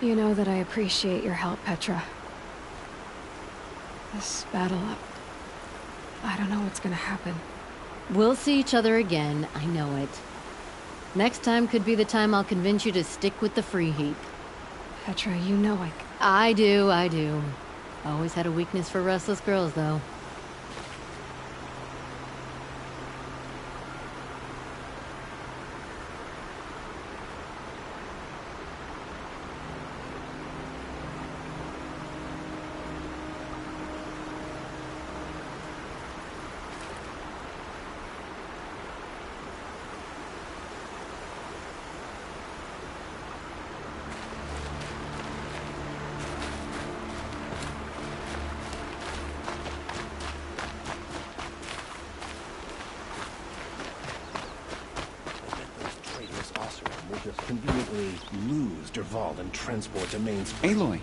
You know that I appreciate your help, Petra. This battle up, I don't know what's gonna happen. We'll see each other again, I know it. Next time could be the time I'll convince you to stick with the free heap. Petra, you know I do. Always had a weakness for restless girls, though. Conveniently lose Derval and transport to Mainspring. Aloy,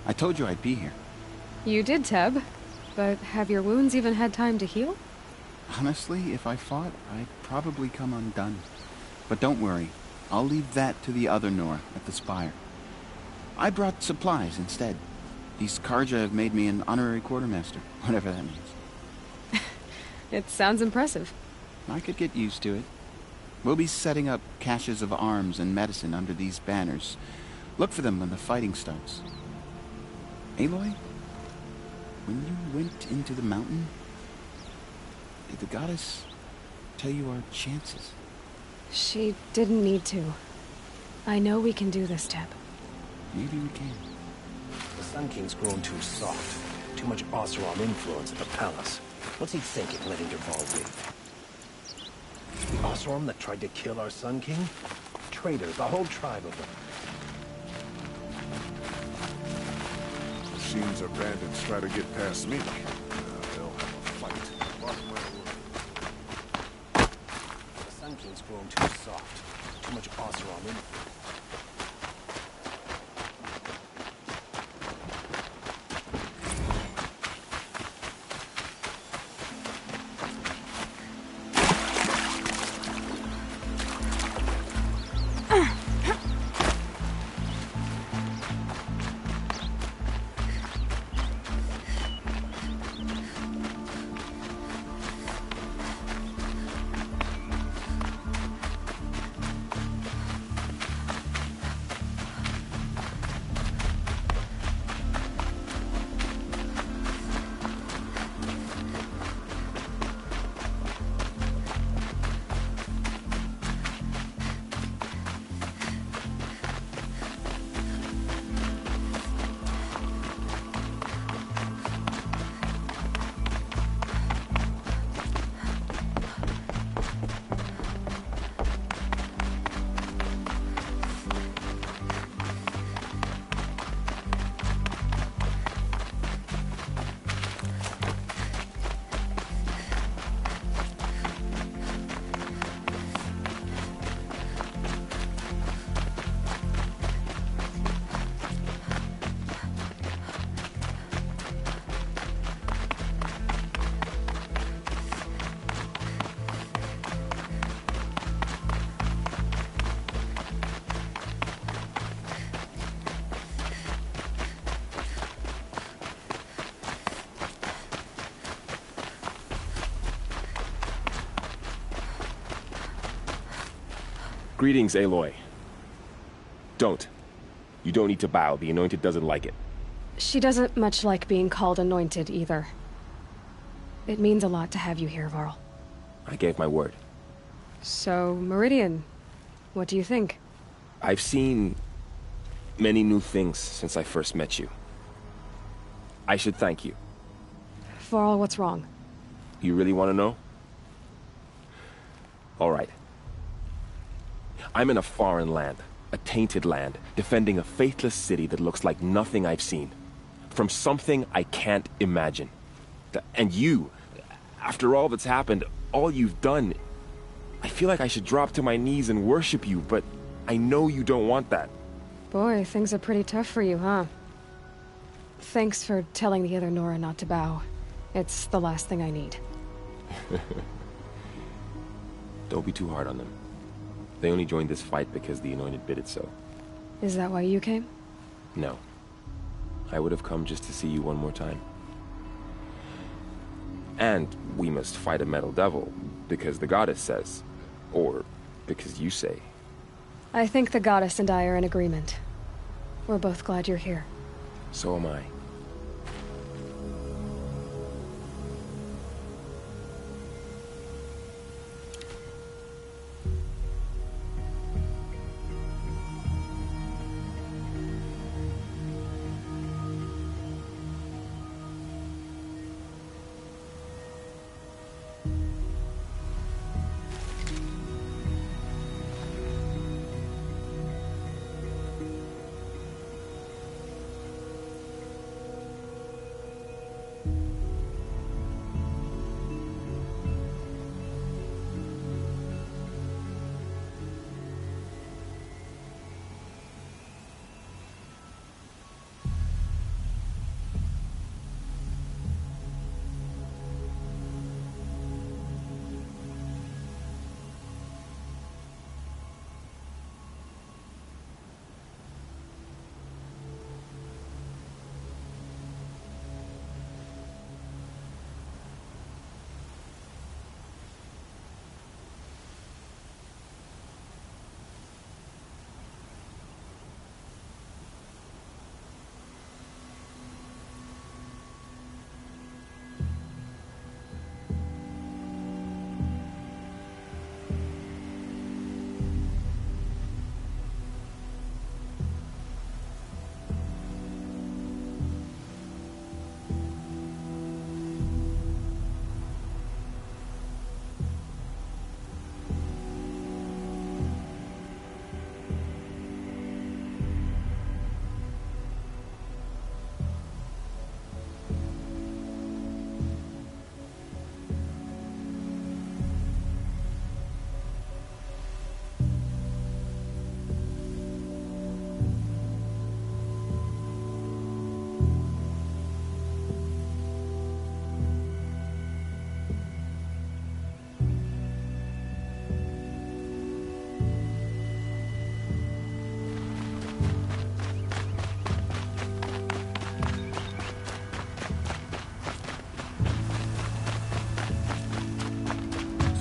I told you I'd be here. You did, Teb. But have your wounds even had time to heal? Honestly, if I fought, I'd probably come undone. But don't worry, I'll leave that to the other Nora at the Spire. I brought supplies instead. These Karja have made me an honorary quartermaster, whatever that means. It sounds impressive. I could get used to it. We'll be setting up caches of arms and medicine under these banners. Look for them when the fighting starts. Aloy, when you went into the mountain, did the goddess tell you our chances? She didn't need to. I know we can do this, Teb. Maybe we can. The Sun King's grown too soft. Too much Oseram influence at the palace. What's he thinking, letting Dervahl leave? The Oseram that tried to kill our Sun King? Traitors, the whole tribe of them. Machines or bandits try to get past me. They'll have a fight. The Sun King's grown too soft. Too much Oseram influence. Greetings, Aloy. Don't. You don't need to bow. The Anointed doesn't like it. She doesn't much like being called Anointed, either. It means a lot to have you here, Varl. I gave my word. So, Meridian, what do you think? I've seen many new things since I first met you. I should thank you. Varl, what's wrong? You really want to know? All right. I'm in a foreign land, a tainted land, defending a faithless city that looks like nothing I've seen. From something I can't imagine. And you, after all that's happened, all you've done, I feel like I should drop to my knees and worship you, but I know you don't want that. Boy, things are pretty tough for you, huh? Thanks for telling the other Nora not to bow. It's the last thing I need. Don't be too hard on them. They only joined this fight because the Anointed bid it so. Is that why you came? No. I would have come just to see you one more time. And we must fight a metal devil, because the goddess says. Or because you say. I think the goddess and I are in agreement. We're both glad you're here. So am I.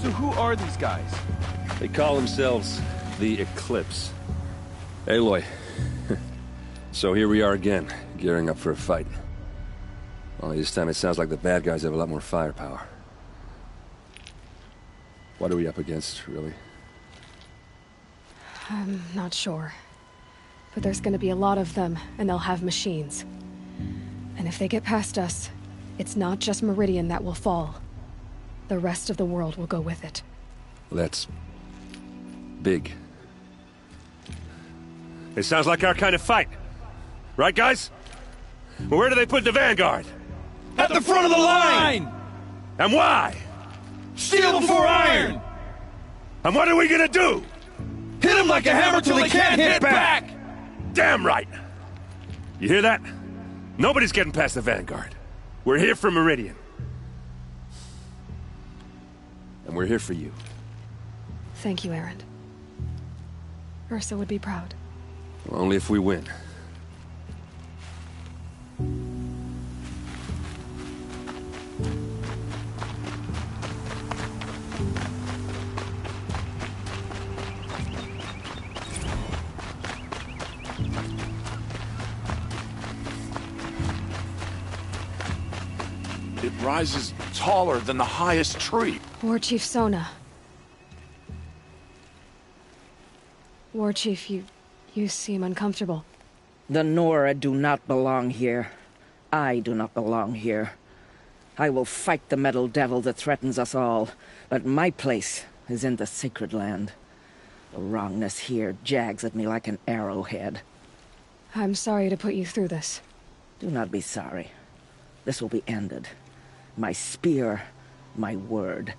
So who are these guys? They call themselves the Eclipse. Aloy. So here we are again, gearing up for a fight. Only this time it sounds like the bad guys have a lot more firepower. What are we up against, really? I'm not sure. But there's gonna be a lot of them, and they'll have machines. And if they get past us, it's not just Meridian that will fall. The rest of the world will go with it. That's... big. It sounds like our kind of fight. Right, guys? Well, where do they put the Vanguard? At the front of the line! And why? Steel before iron! And what are we gonna do? Hit them like a hammer till they can't hit back! Damn right! You hear that? Nobody's getting past the Vanguard. We're here for Meridian. And we're here for you. Thank you, Erend. Ursa would be proud. Well, only if we win. It rises taller than the highest tree. War Chief Sona. War Chief, you seem uncomfortable. The Nora do not belong here. I do not belong here. I will fight the metal devil that threatens us all, but my place is in the sacred land. The wrongness here jags at me like an arrowhead. I'm sorry to put you through this. Do not be sorry. This will be ended. My spear, my word.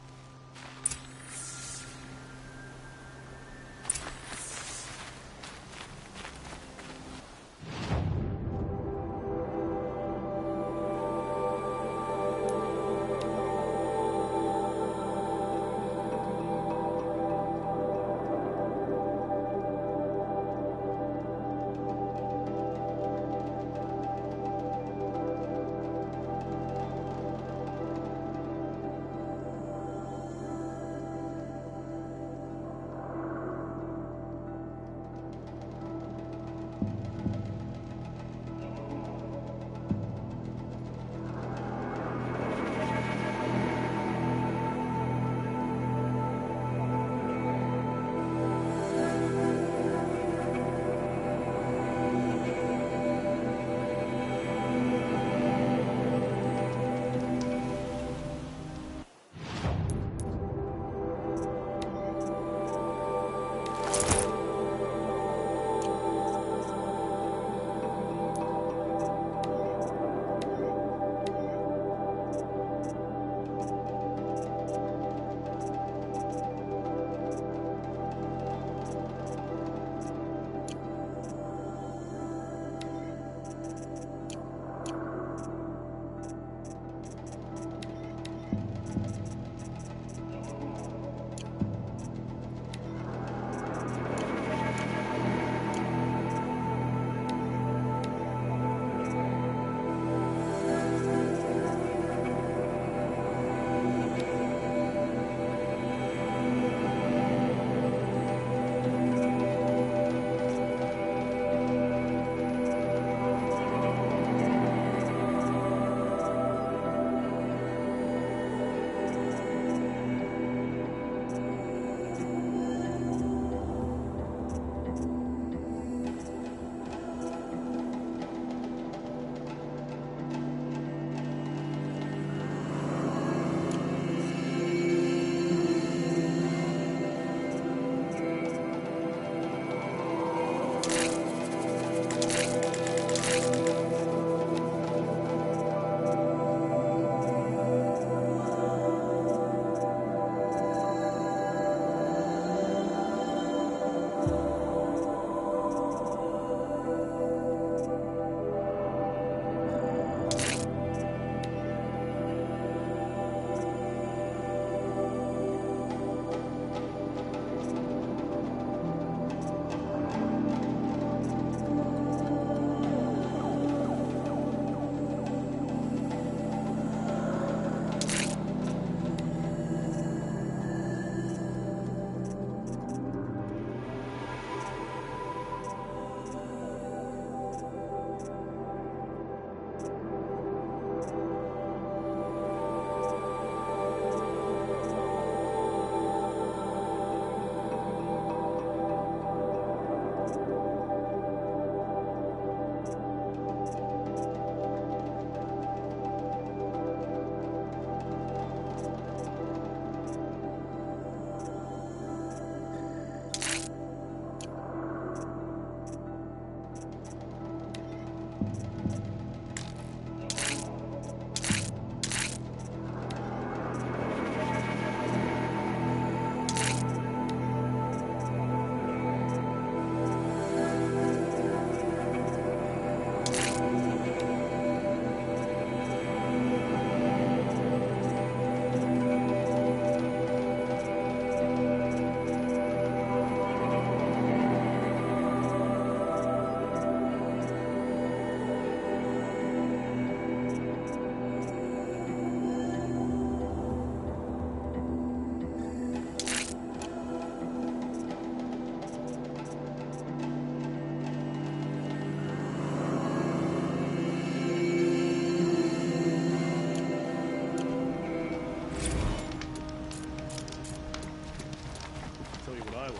I like.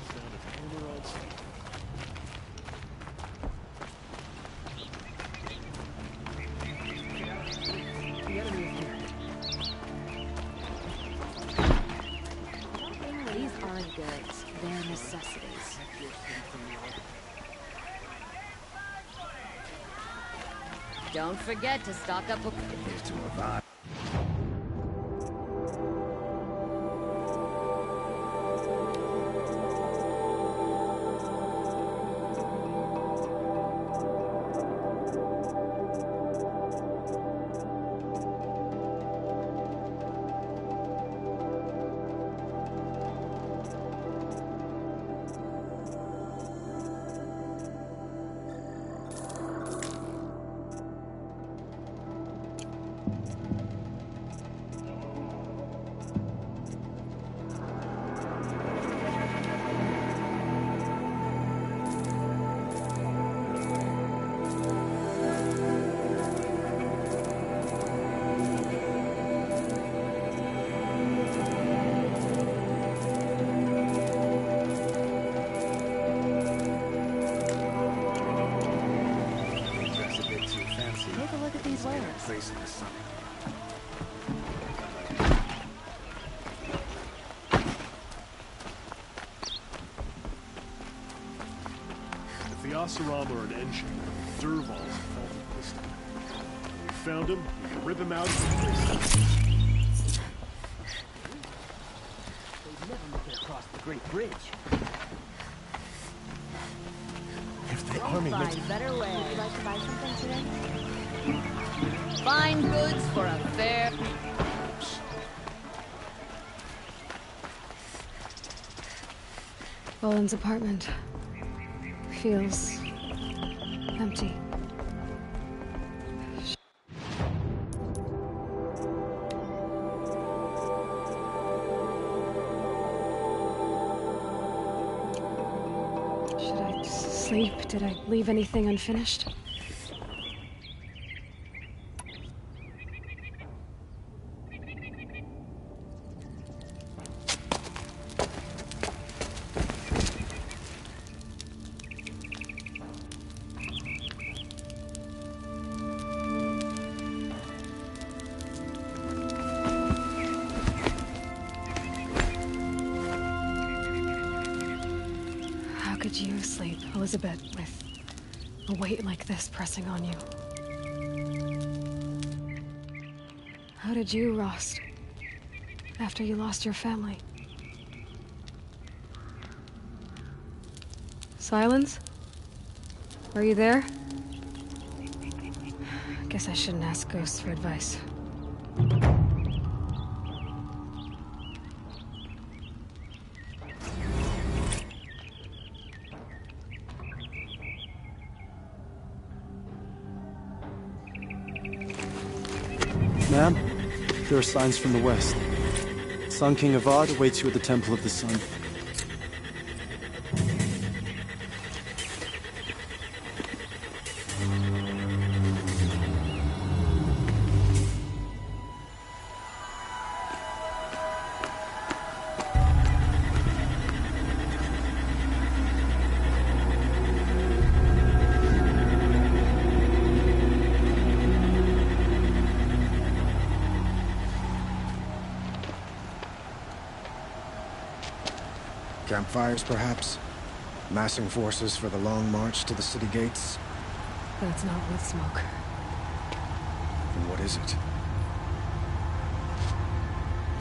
Sound of hammer on steel. The enemy is here. These aren't goods. They're necessities. Don't forget to stock up. Here's to Avad. Take a look at these wares. Place in the sun. If the Oseram are an engine, Dervahl's a faulty piston. When we found him, we can rip him out and replace him. They'd never make it across the Great Bridge. If the army makes... Find better way. Would you like to buy something today? Fine goods for a fair... Boland's apartment feels empty. Should I sleep? Did I leave anything unfinished? How could you sleep, Elizabeth, with a weight like this pressing on you? How did you, Rost, after you lost your family? Silence? Are you there? Guess I shouldn't ask ghosts for advice. Ma'am, there are signs from the west. Sun King Avad awaits you at the Temple of the Sun. Campfires, perhaps? Massing forces for the long march to the city gates? That's not with smoke. Then what is it?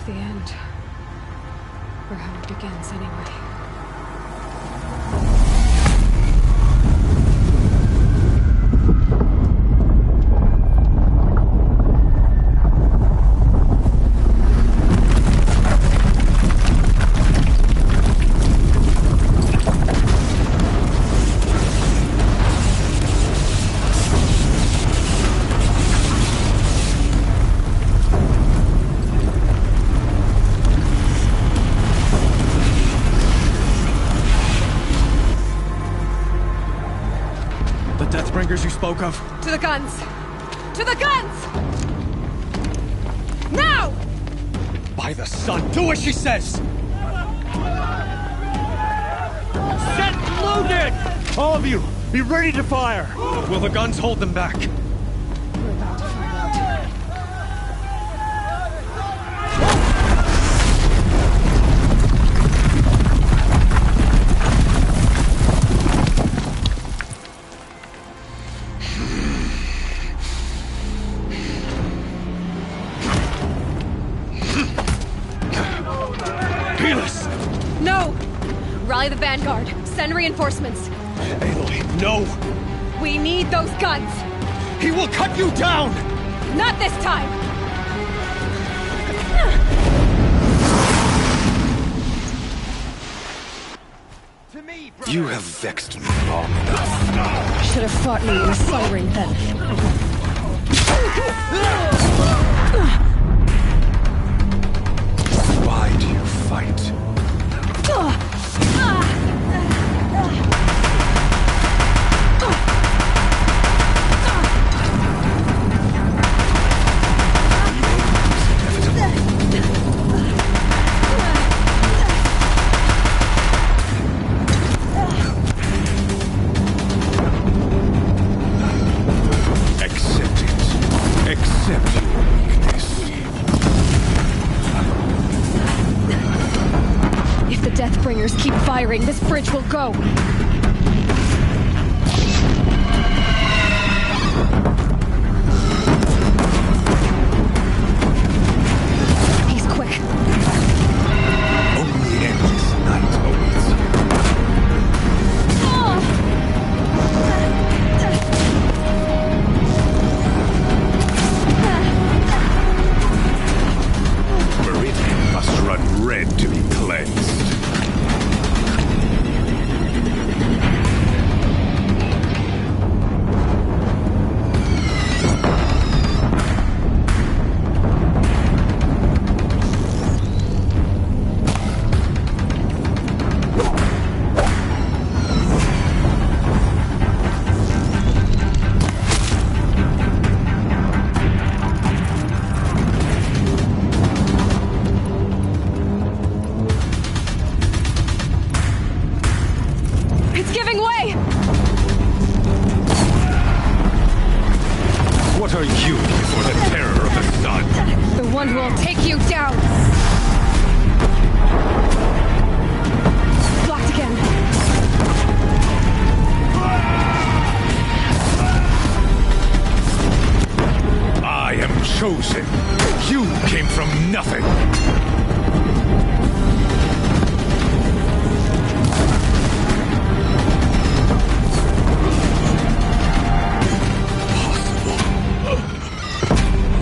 The end. Or how it begins, anyway. Deathbringers you spoke of? To the guns! To the guns! Now! By the sun, do as she says! Loaded! All of you, be ready to fire! Will the guns hold them back? We're about to find out. No! Rally the Vanguard. Send reinforcements. Aloy, no! We need those guns! He will cut you down! Not this time! You have vexed me long enough. Should have fought me in the firing then. Why do you fight? Accept it. Accept your weakness. If the Deathbringers keep firing, this bridge will go. He's quick. Only endless night awaits you. Meridian must run red to be cleansed. It's giving way! What are you before the terror of the sun? The one who will take you down! Blocked again. I am chosen. You came from nothing.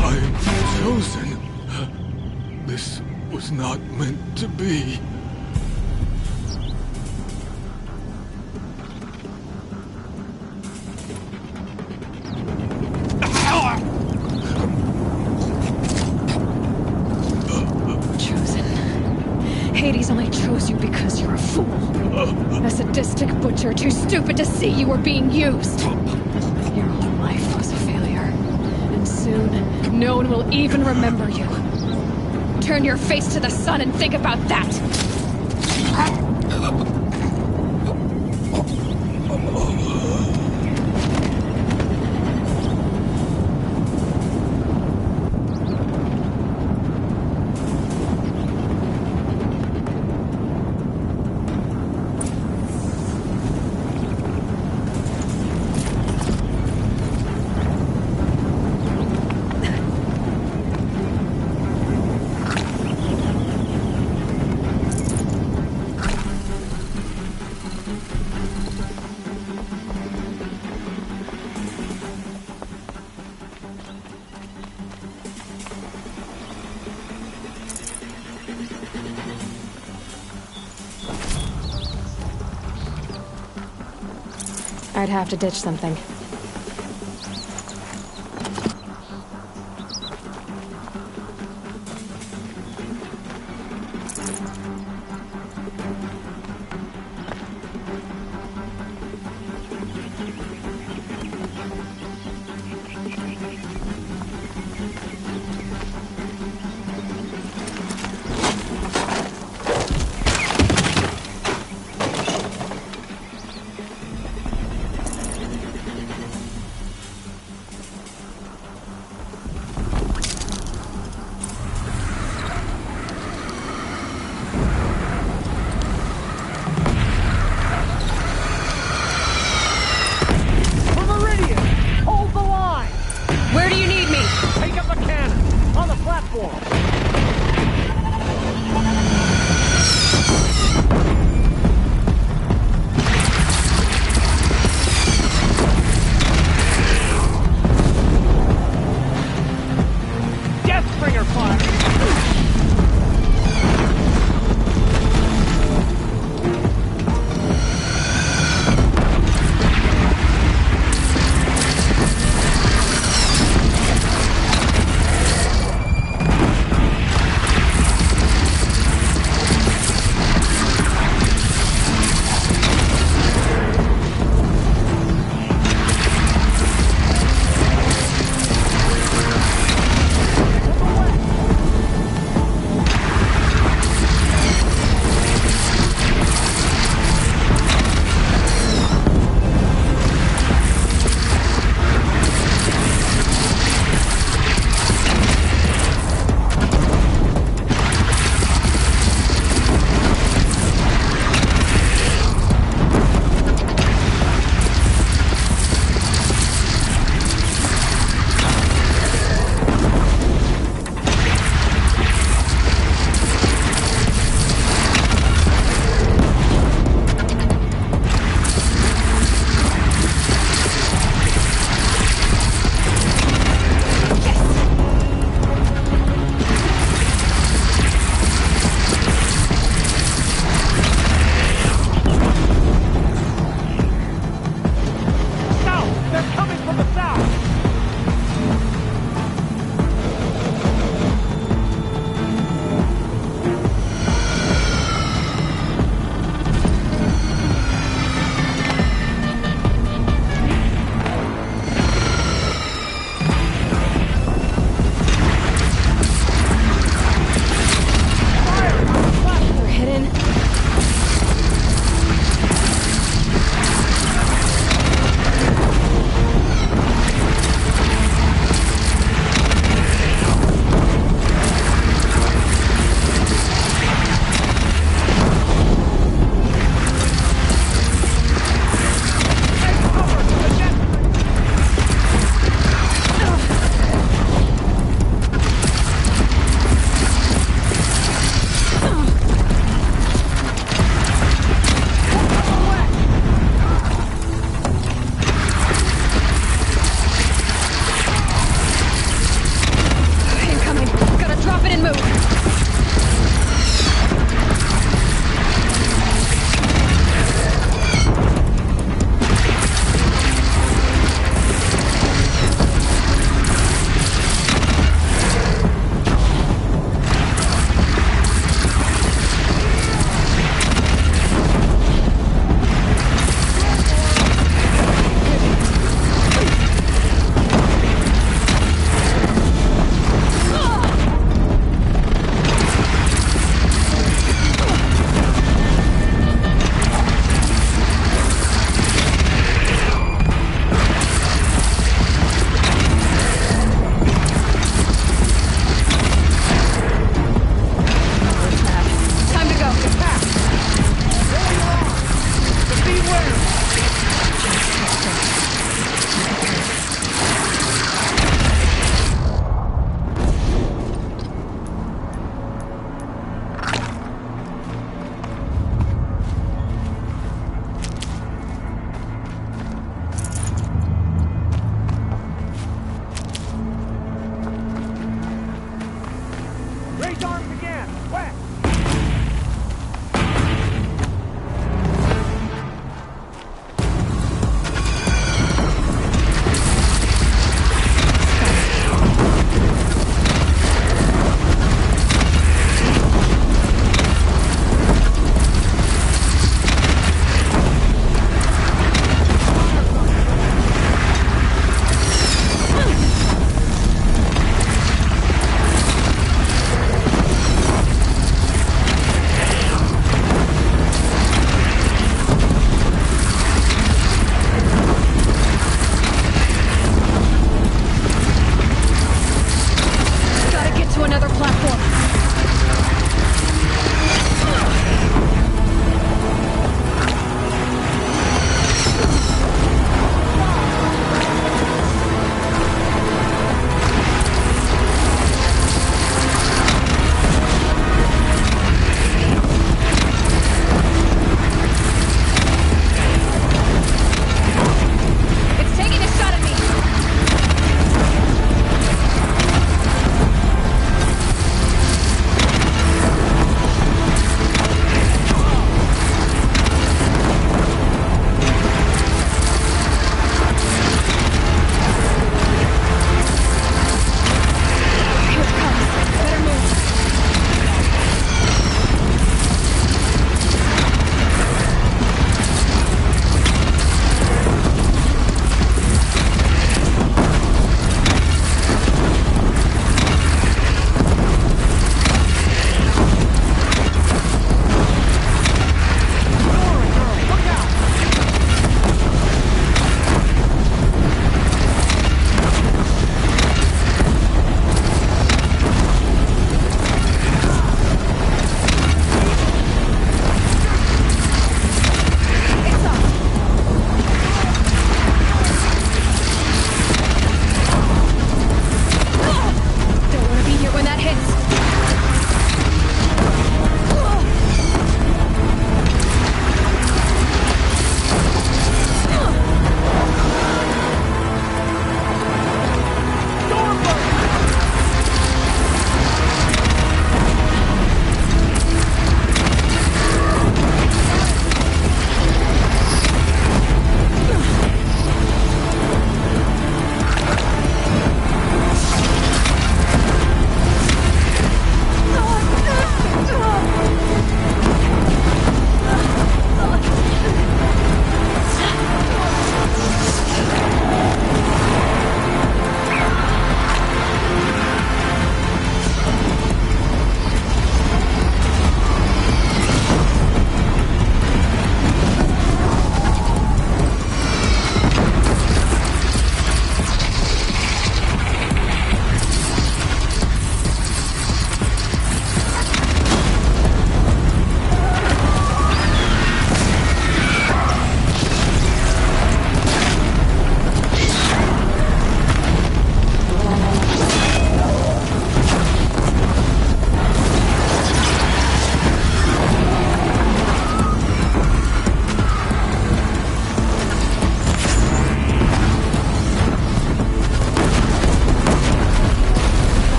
I'm chosen. This was not meant to be. Chosen. Hades only chose you because you're a fool. A sadistic butcher too stupid to see you were being used. Your whole life was a failure. And soon, no one will even remember you. Turn your face to the sun and think about that! I'd have to ditch something.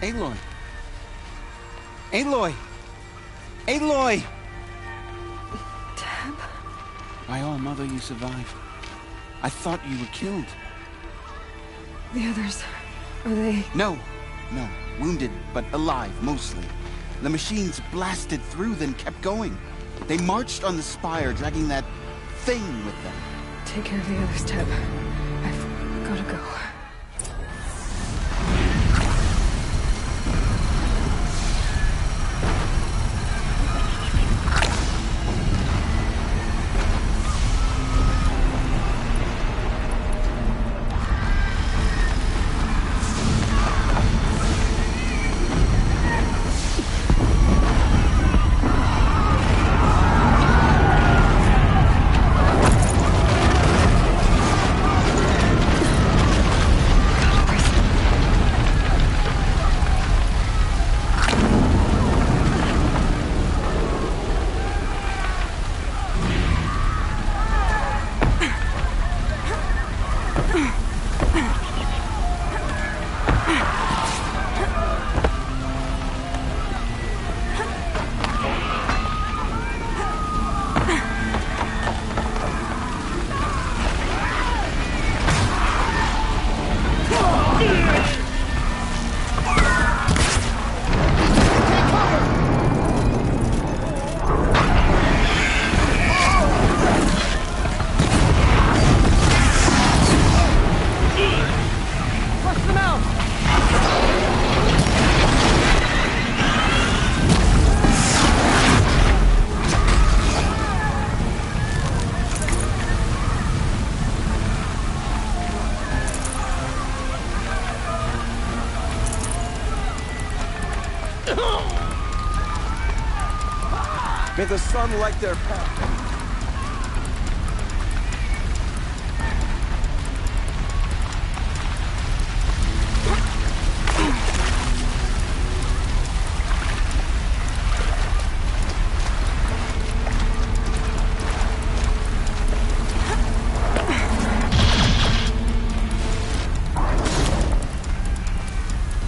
Aloy! Aloy! Aloy! Tab? By all, Mother, you survived. I thought you were killed. The others, are they... No. Wounded, but alive, mostly. The machines blasted through, then kept going. They marched on the spire, dragging that thing with them. Take care of the others, Tab. I've gotta go. May the sun light their path.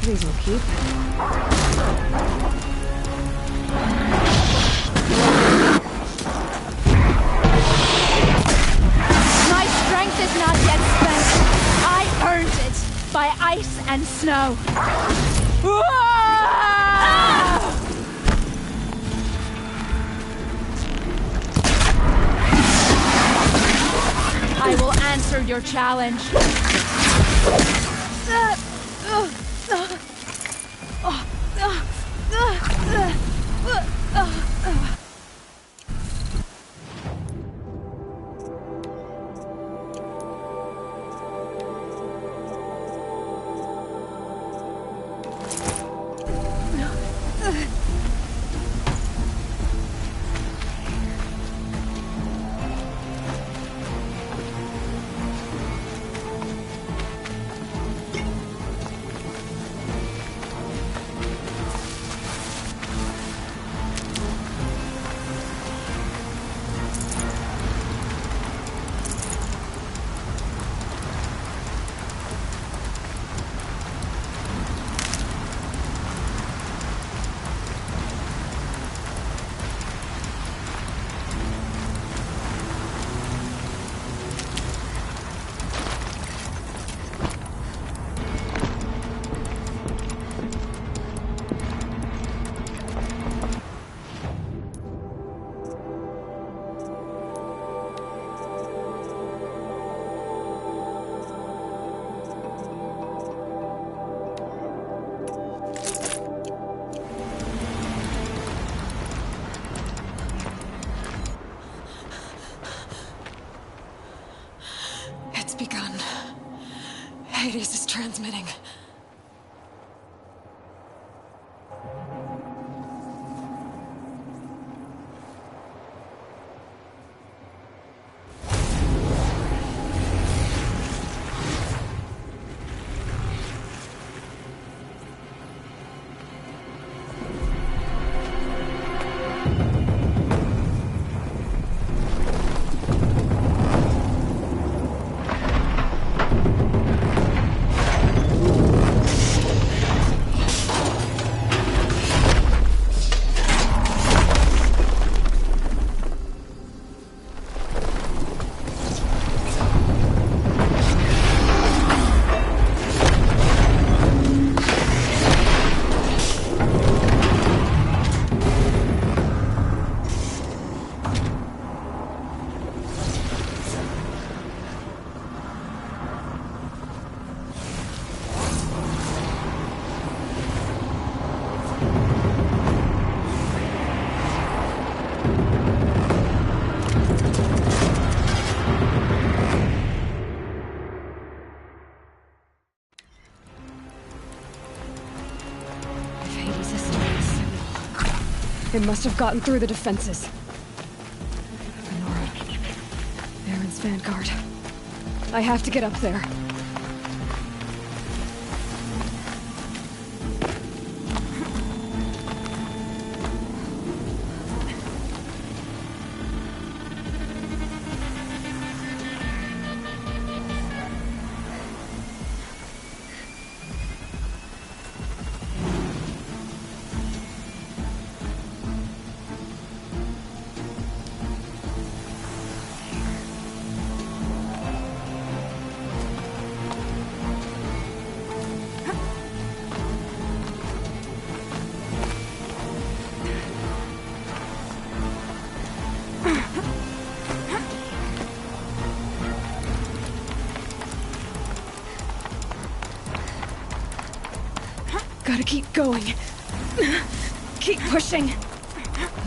These will keep. My strength is not yet spent. I earned it by ice and snow. I will answer your challenge. It's begun. Hades is transmitting. It must have gotten through the defenses. Nora. Aaron's vanguard. I have to get up there. Gotta keep going. Keep pushing.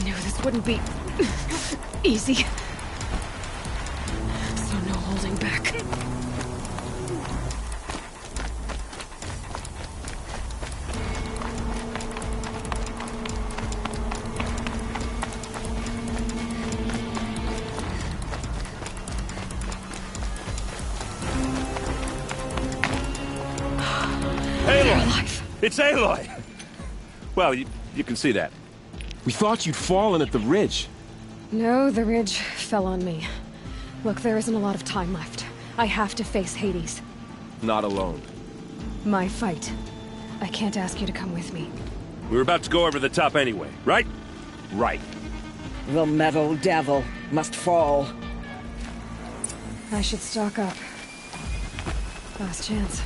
Knew this wouldn't be easy. So no holding back. It's Aloy! Well, you can see that. We thought you'd fallen at the ridge. No, the ridge fell on me. Look, there isn't a lot of time left. I have to face Hades. Not alone. My fight. I can't ask you to come with me. We were about to go over the top anyway, right? Right. The metal devil must fall. I should stock up. Last chance.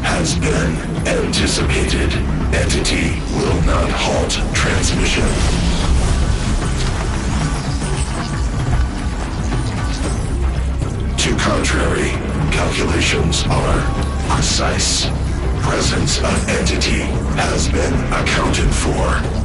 Has been anticipated. Entity will not halt transmission. To contrary, calculations are precise. Presence of entity has been accounted for.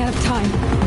out of time.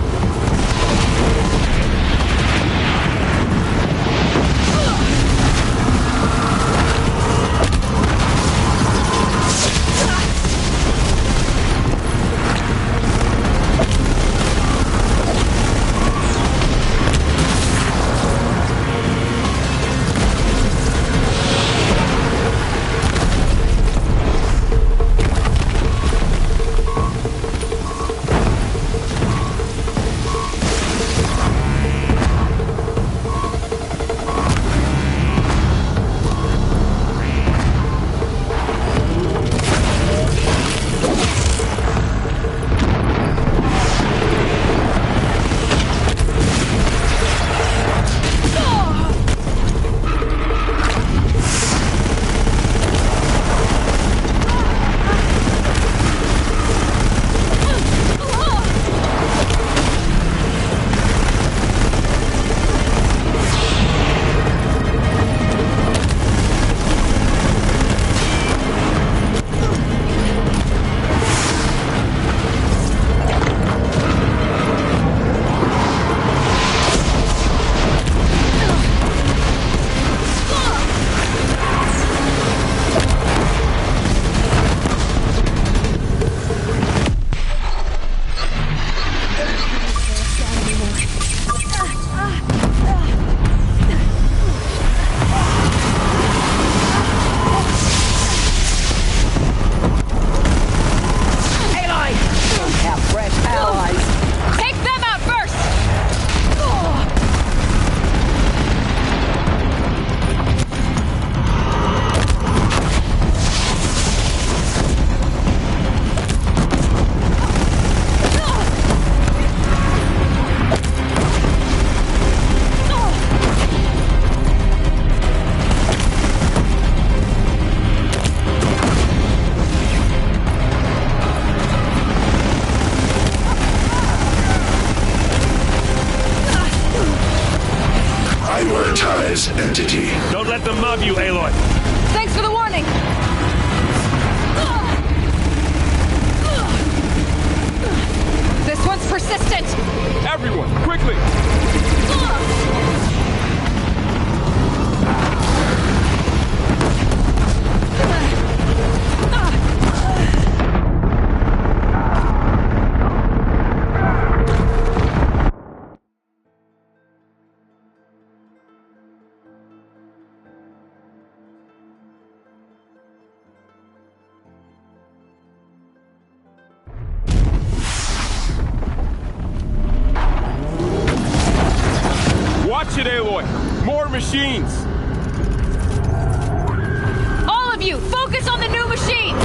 Entity. Don't let them mob you, Aloy. Thanks for the warning. This one's persistent. Everyone, quickly! Watch it, Aloy! More machines! All of you, focus on the new machine!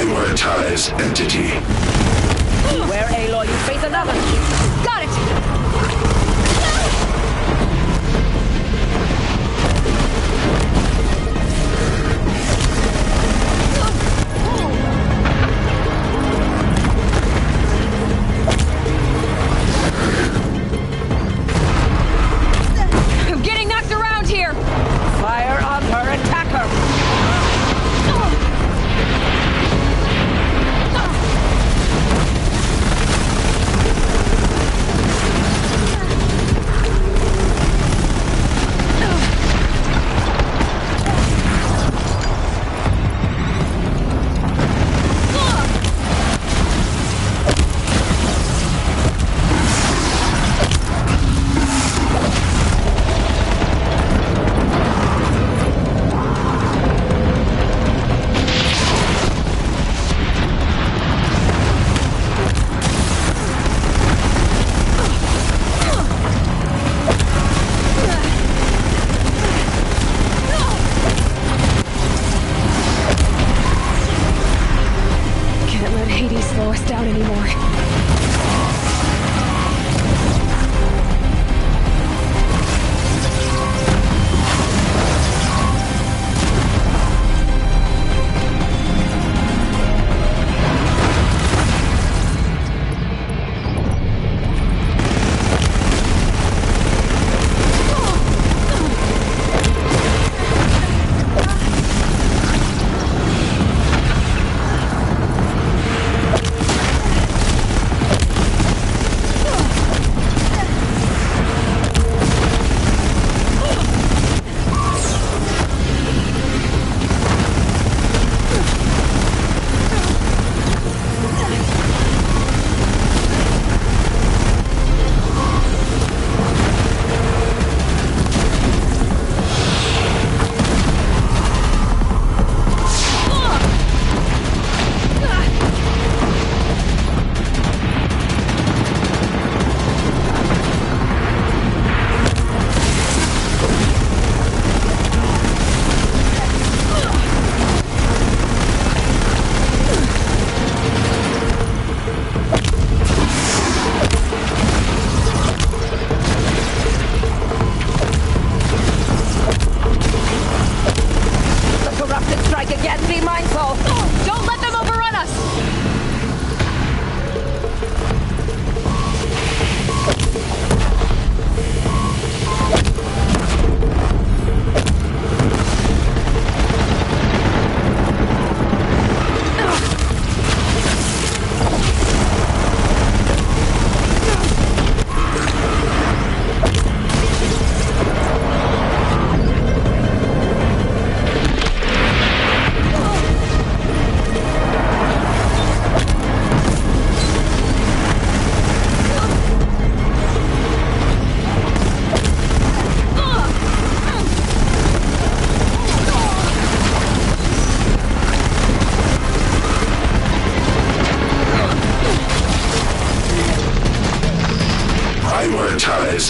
Prioritize entity. Where, Aloy? You face another. Got it! I'm getting knocked around here! Fire on her, attack her! slow us down anymore.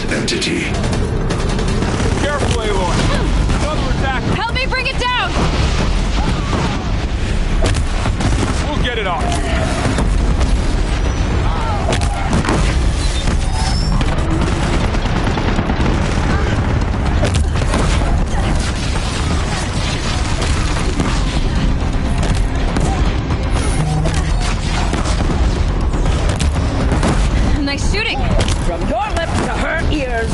Entity. Careful, Aloy. Another attack. Help me bring it down! We'll get it off. Nice shooting! From your lips to her ears.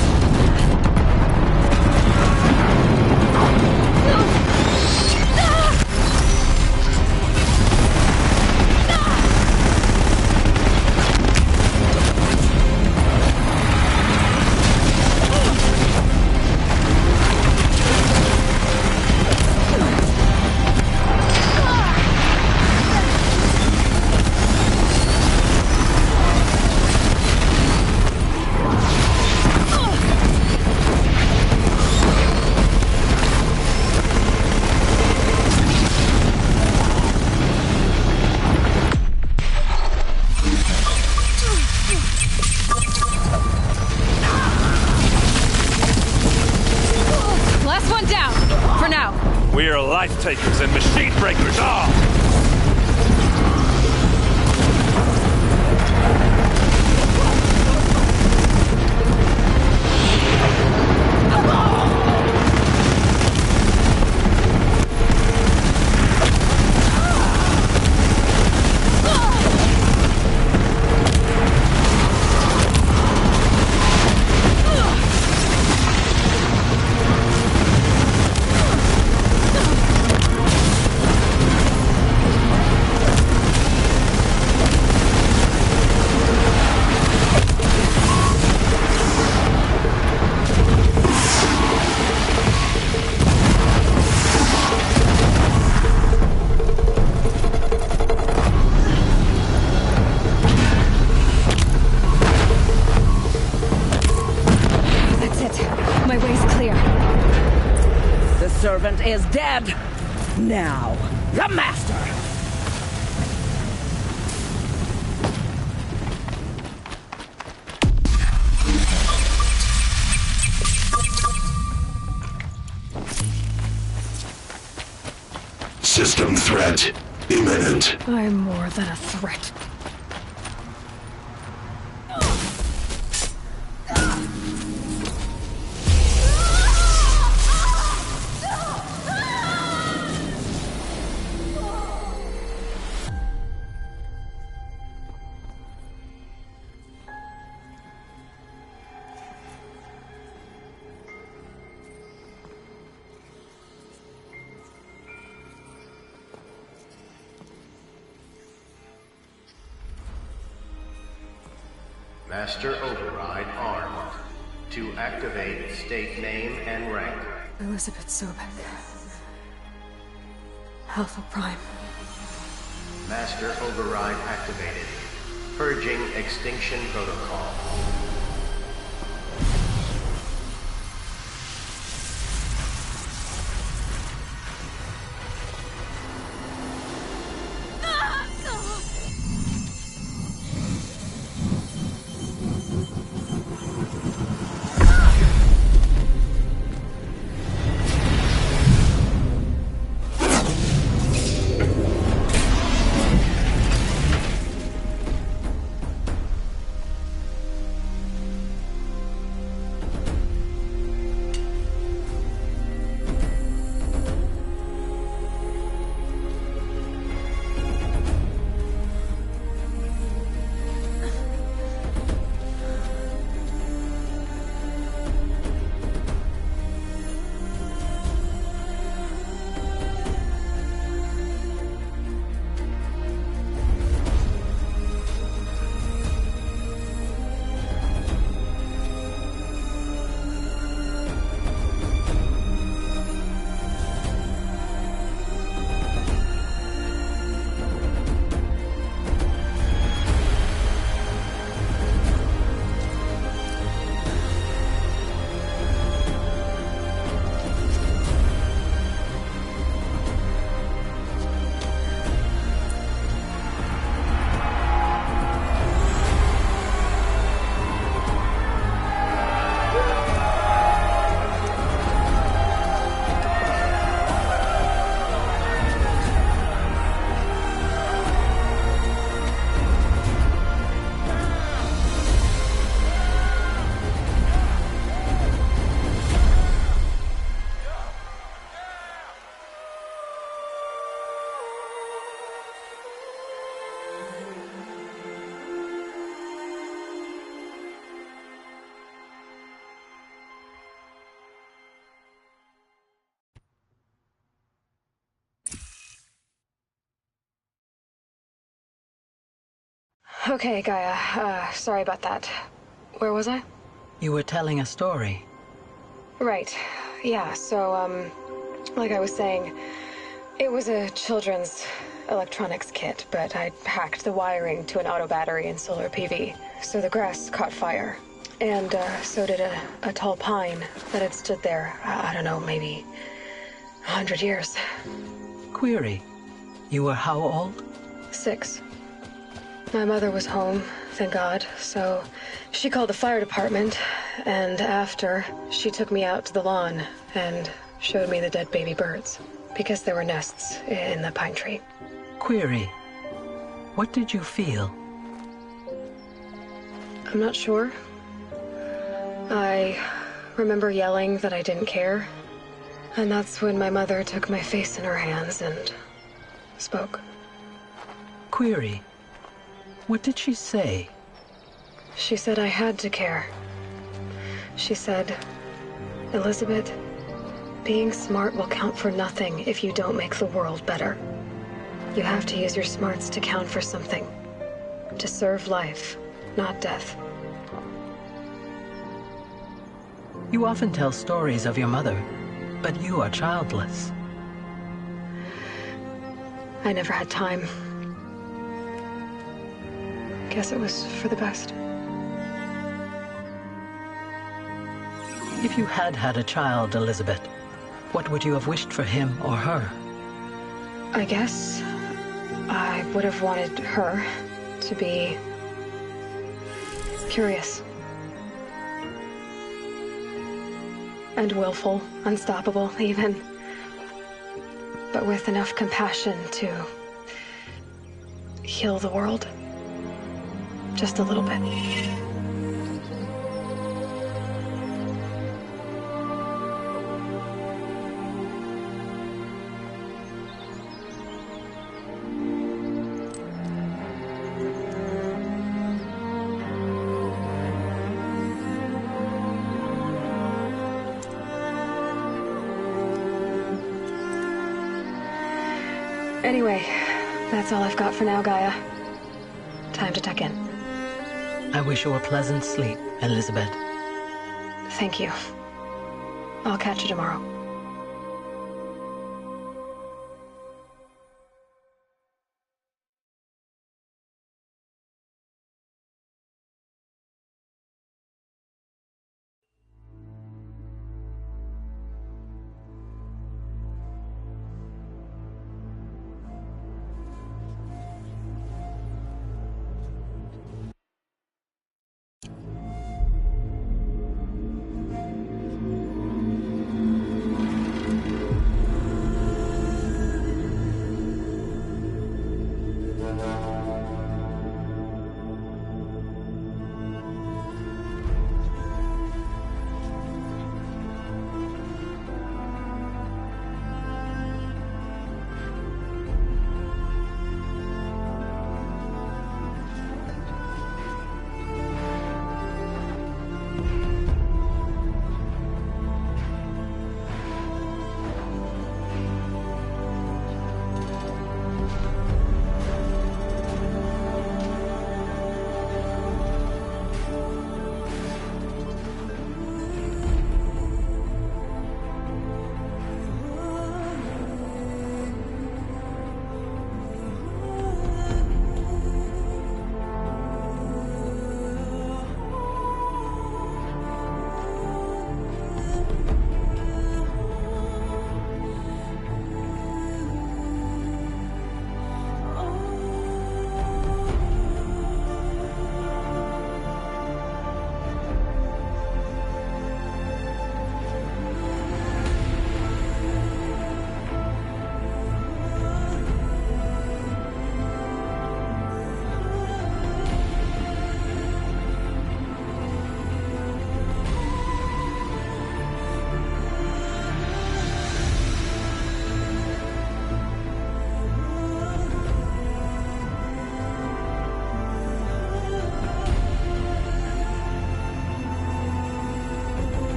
We are life takers and machine breakers all! Servant is dead. Now, the master. System threat imminent. I'm more than a threat. Master Override armed. To activate, state name and rank. Elizabeth Sobek. Alpha Prime. Master Override activated. Purging Extinction Protocol. Okay, Gaia. Sorry about that. Where was I? You were telling a story. Right. Yeah, so, like I was saying, it was a children's electronics kit, but I hacked the wiring to an auto battery and solar PV. So the grass caught fire. And, so did a tall pine that had stood there, I don't know, maybe 100 years. Query. You were how old? 6. My mother was home, thank God, so she called the fire department, and after, she took me out to the lawn and showed me the dead baby birds, because there were nests in the pine tree. Query. What did you feel? I'm not sure. I remember yelling that I didn't care, and that's when my mother took my face in her hands and spoke. Query. What did she say? She said I had to care. She said, Elizabeth, being smart will count for nothing if you don't make the world better. You have to use your smarts to count for something. To serve life, not death. You often tell stories of your mother, but you are childless. I never had time. Guess it was for the best. If you had had a child, Elizabeth, what would you have wished for him or her? I guess I would have wanted her to be curious. And willful, unstoppable, even. But with enough compassion to heal the world. Just a little bit. Anyway, that's all I've got for now, Gaia. Time to tuck in. I wish you a pleasant sleep, Elizabeth. Thank you. I'll catch you tomorrow.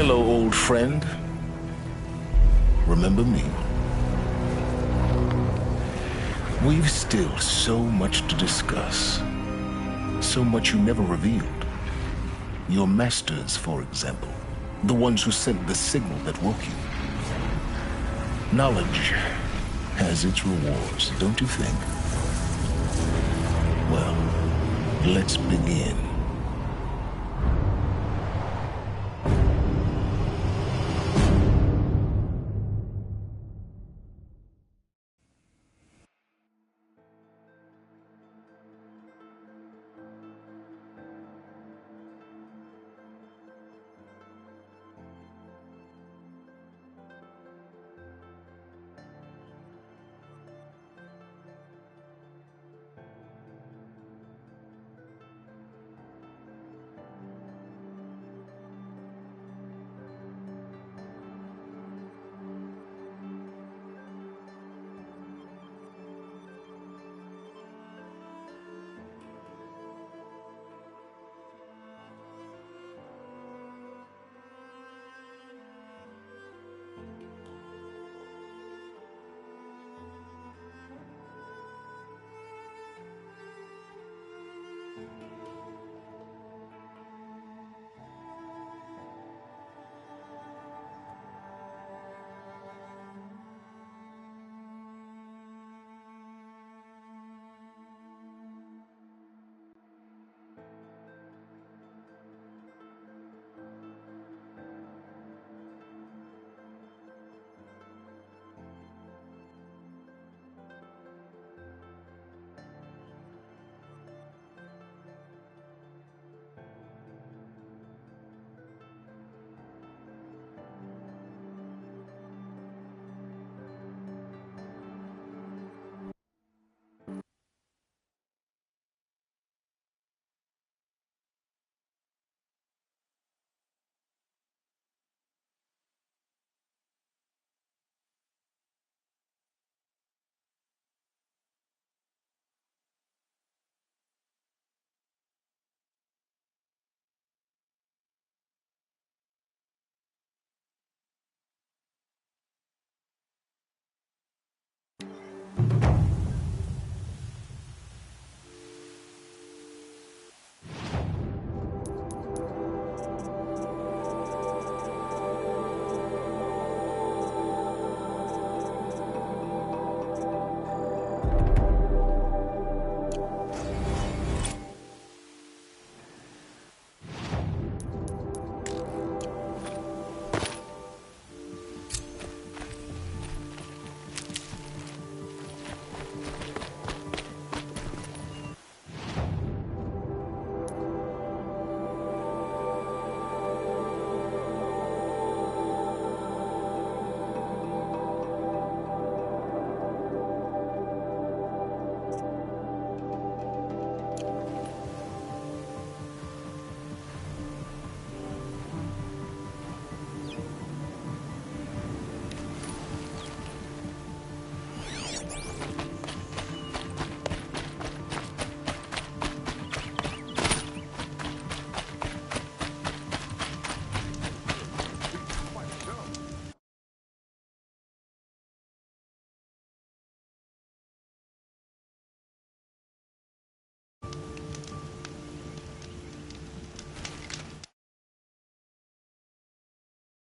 Hello, old friend. Remember me? We've still so much to discuss. So much you never revealed. Your masters, for example. The ones who sent the signal that woke you. Knowledge has its rewards, don't you think? Well, let's begin.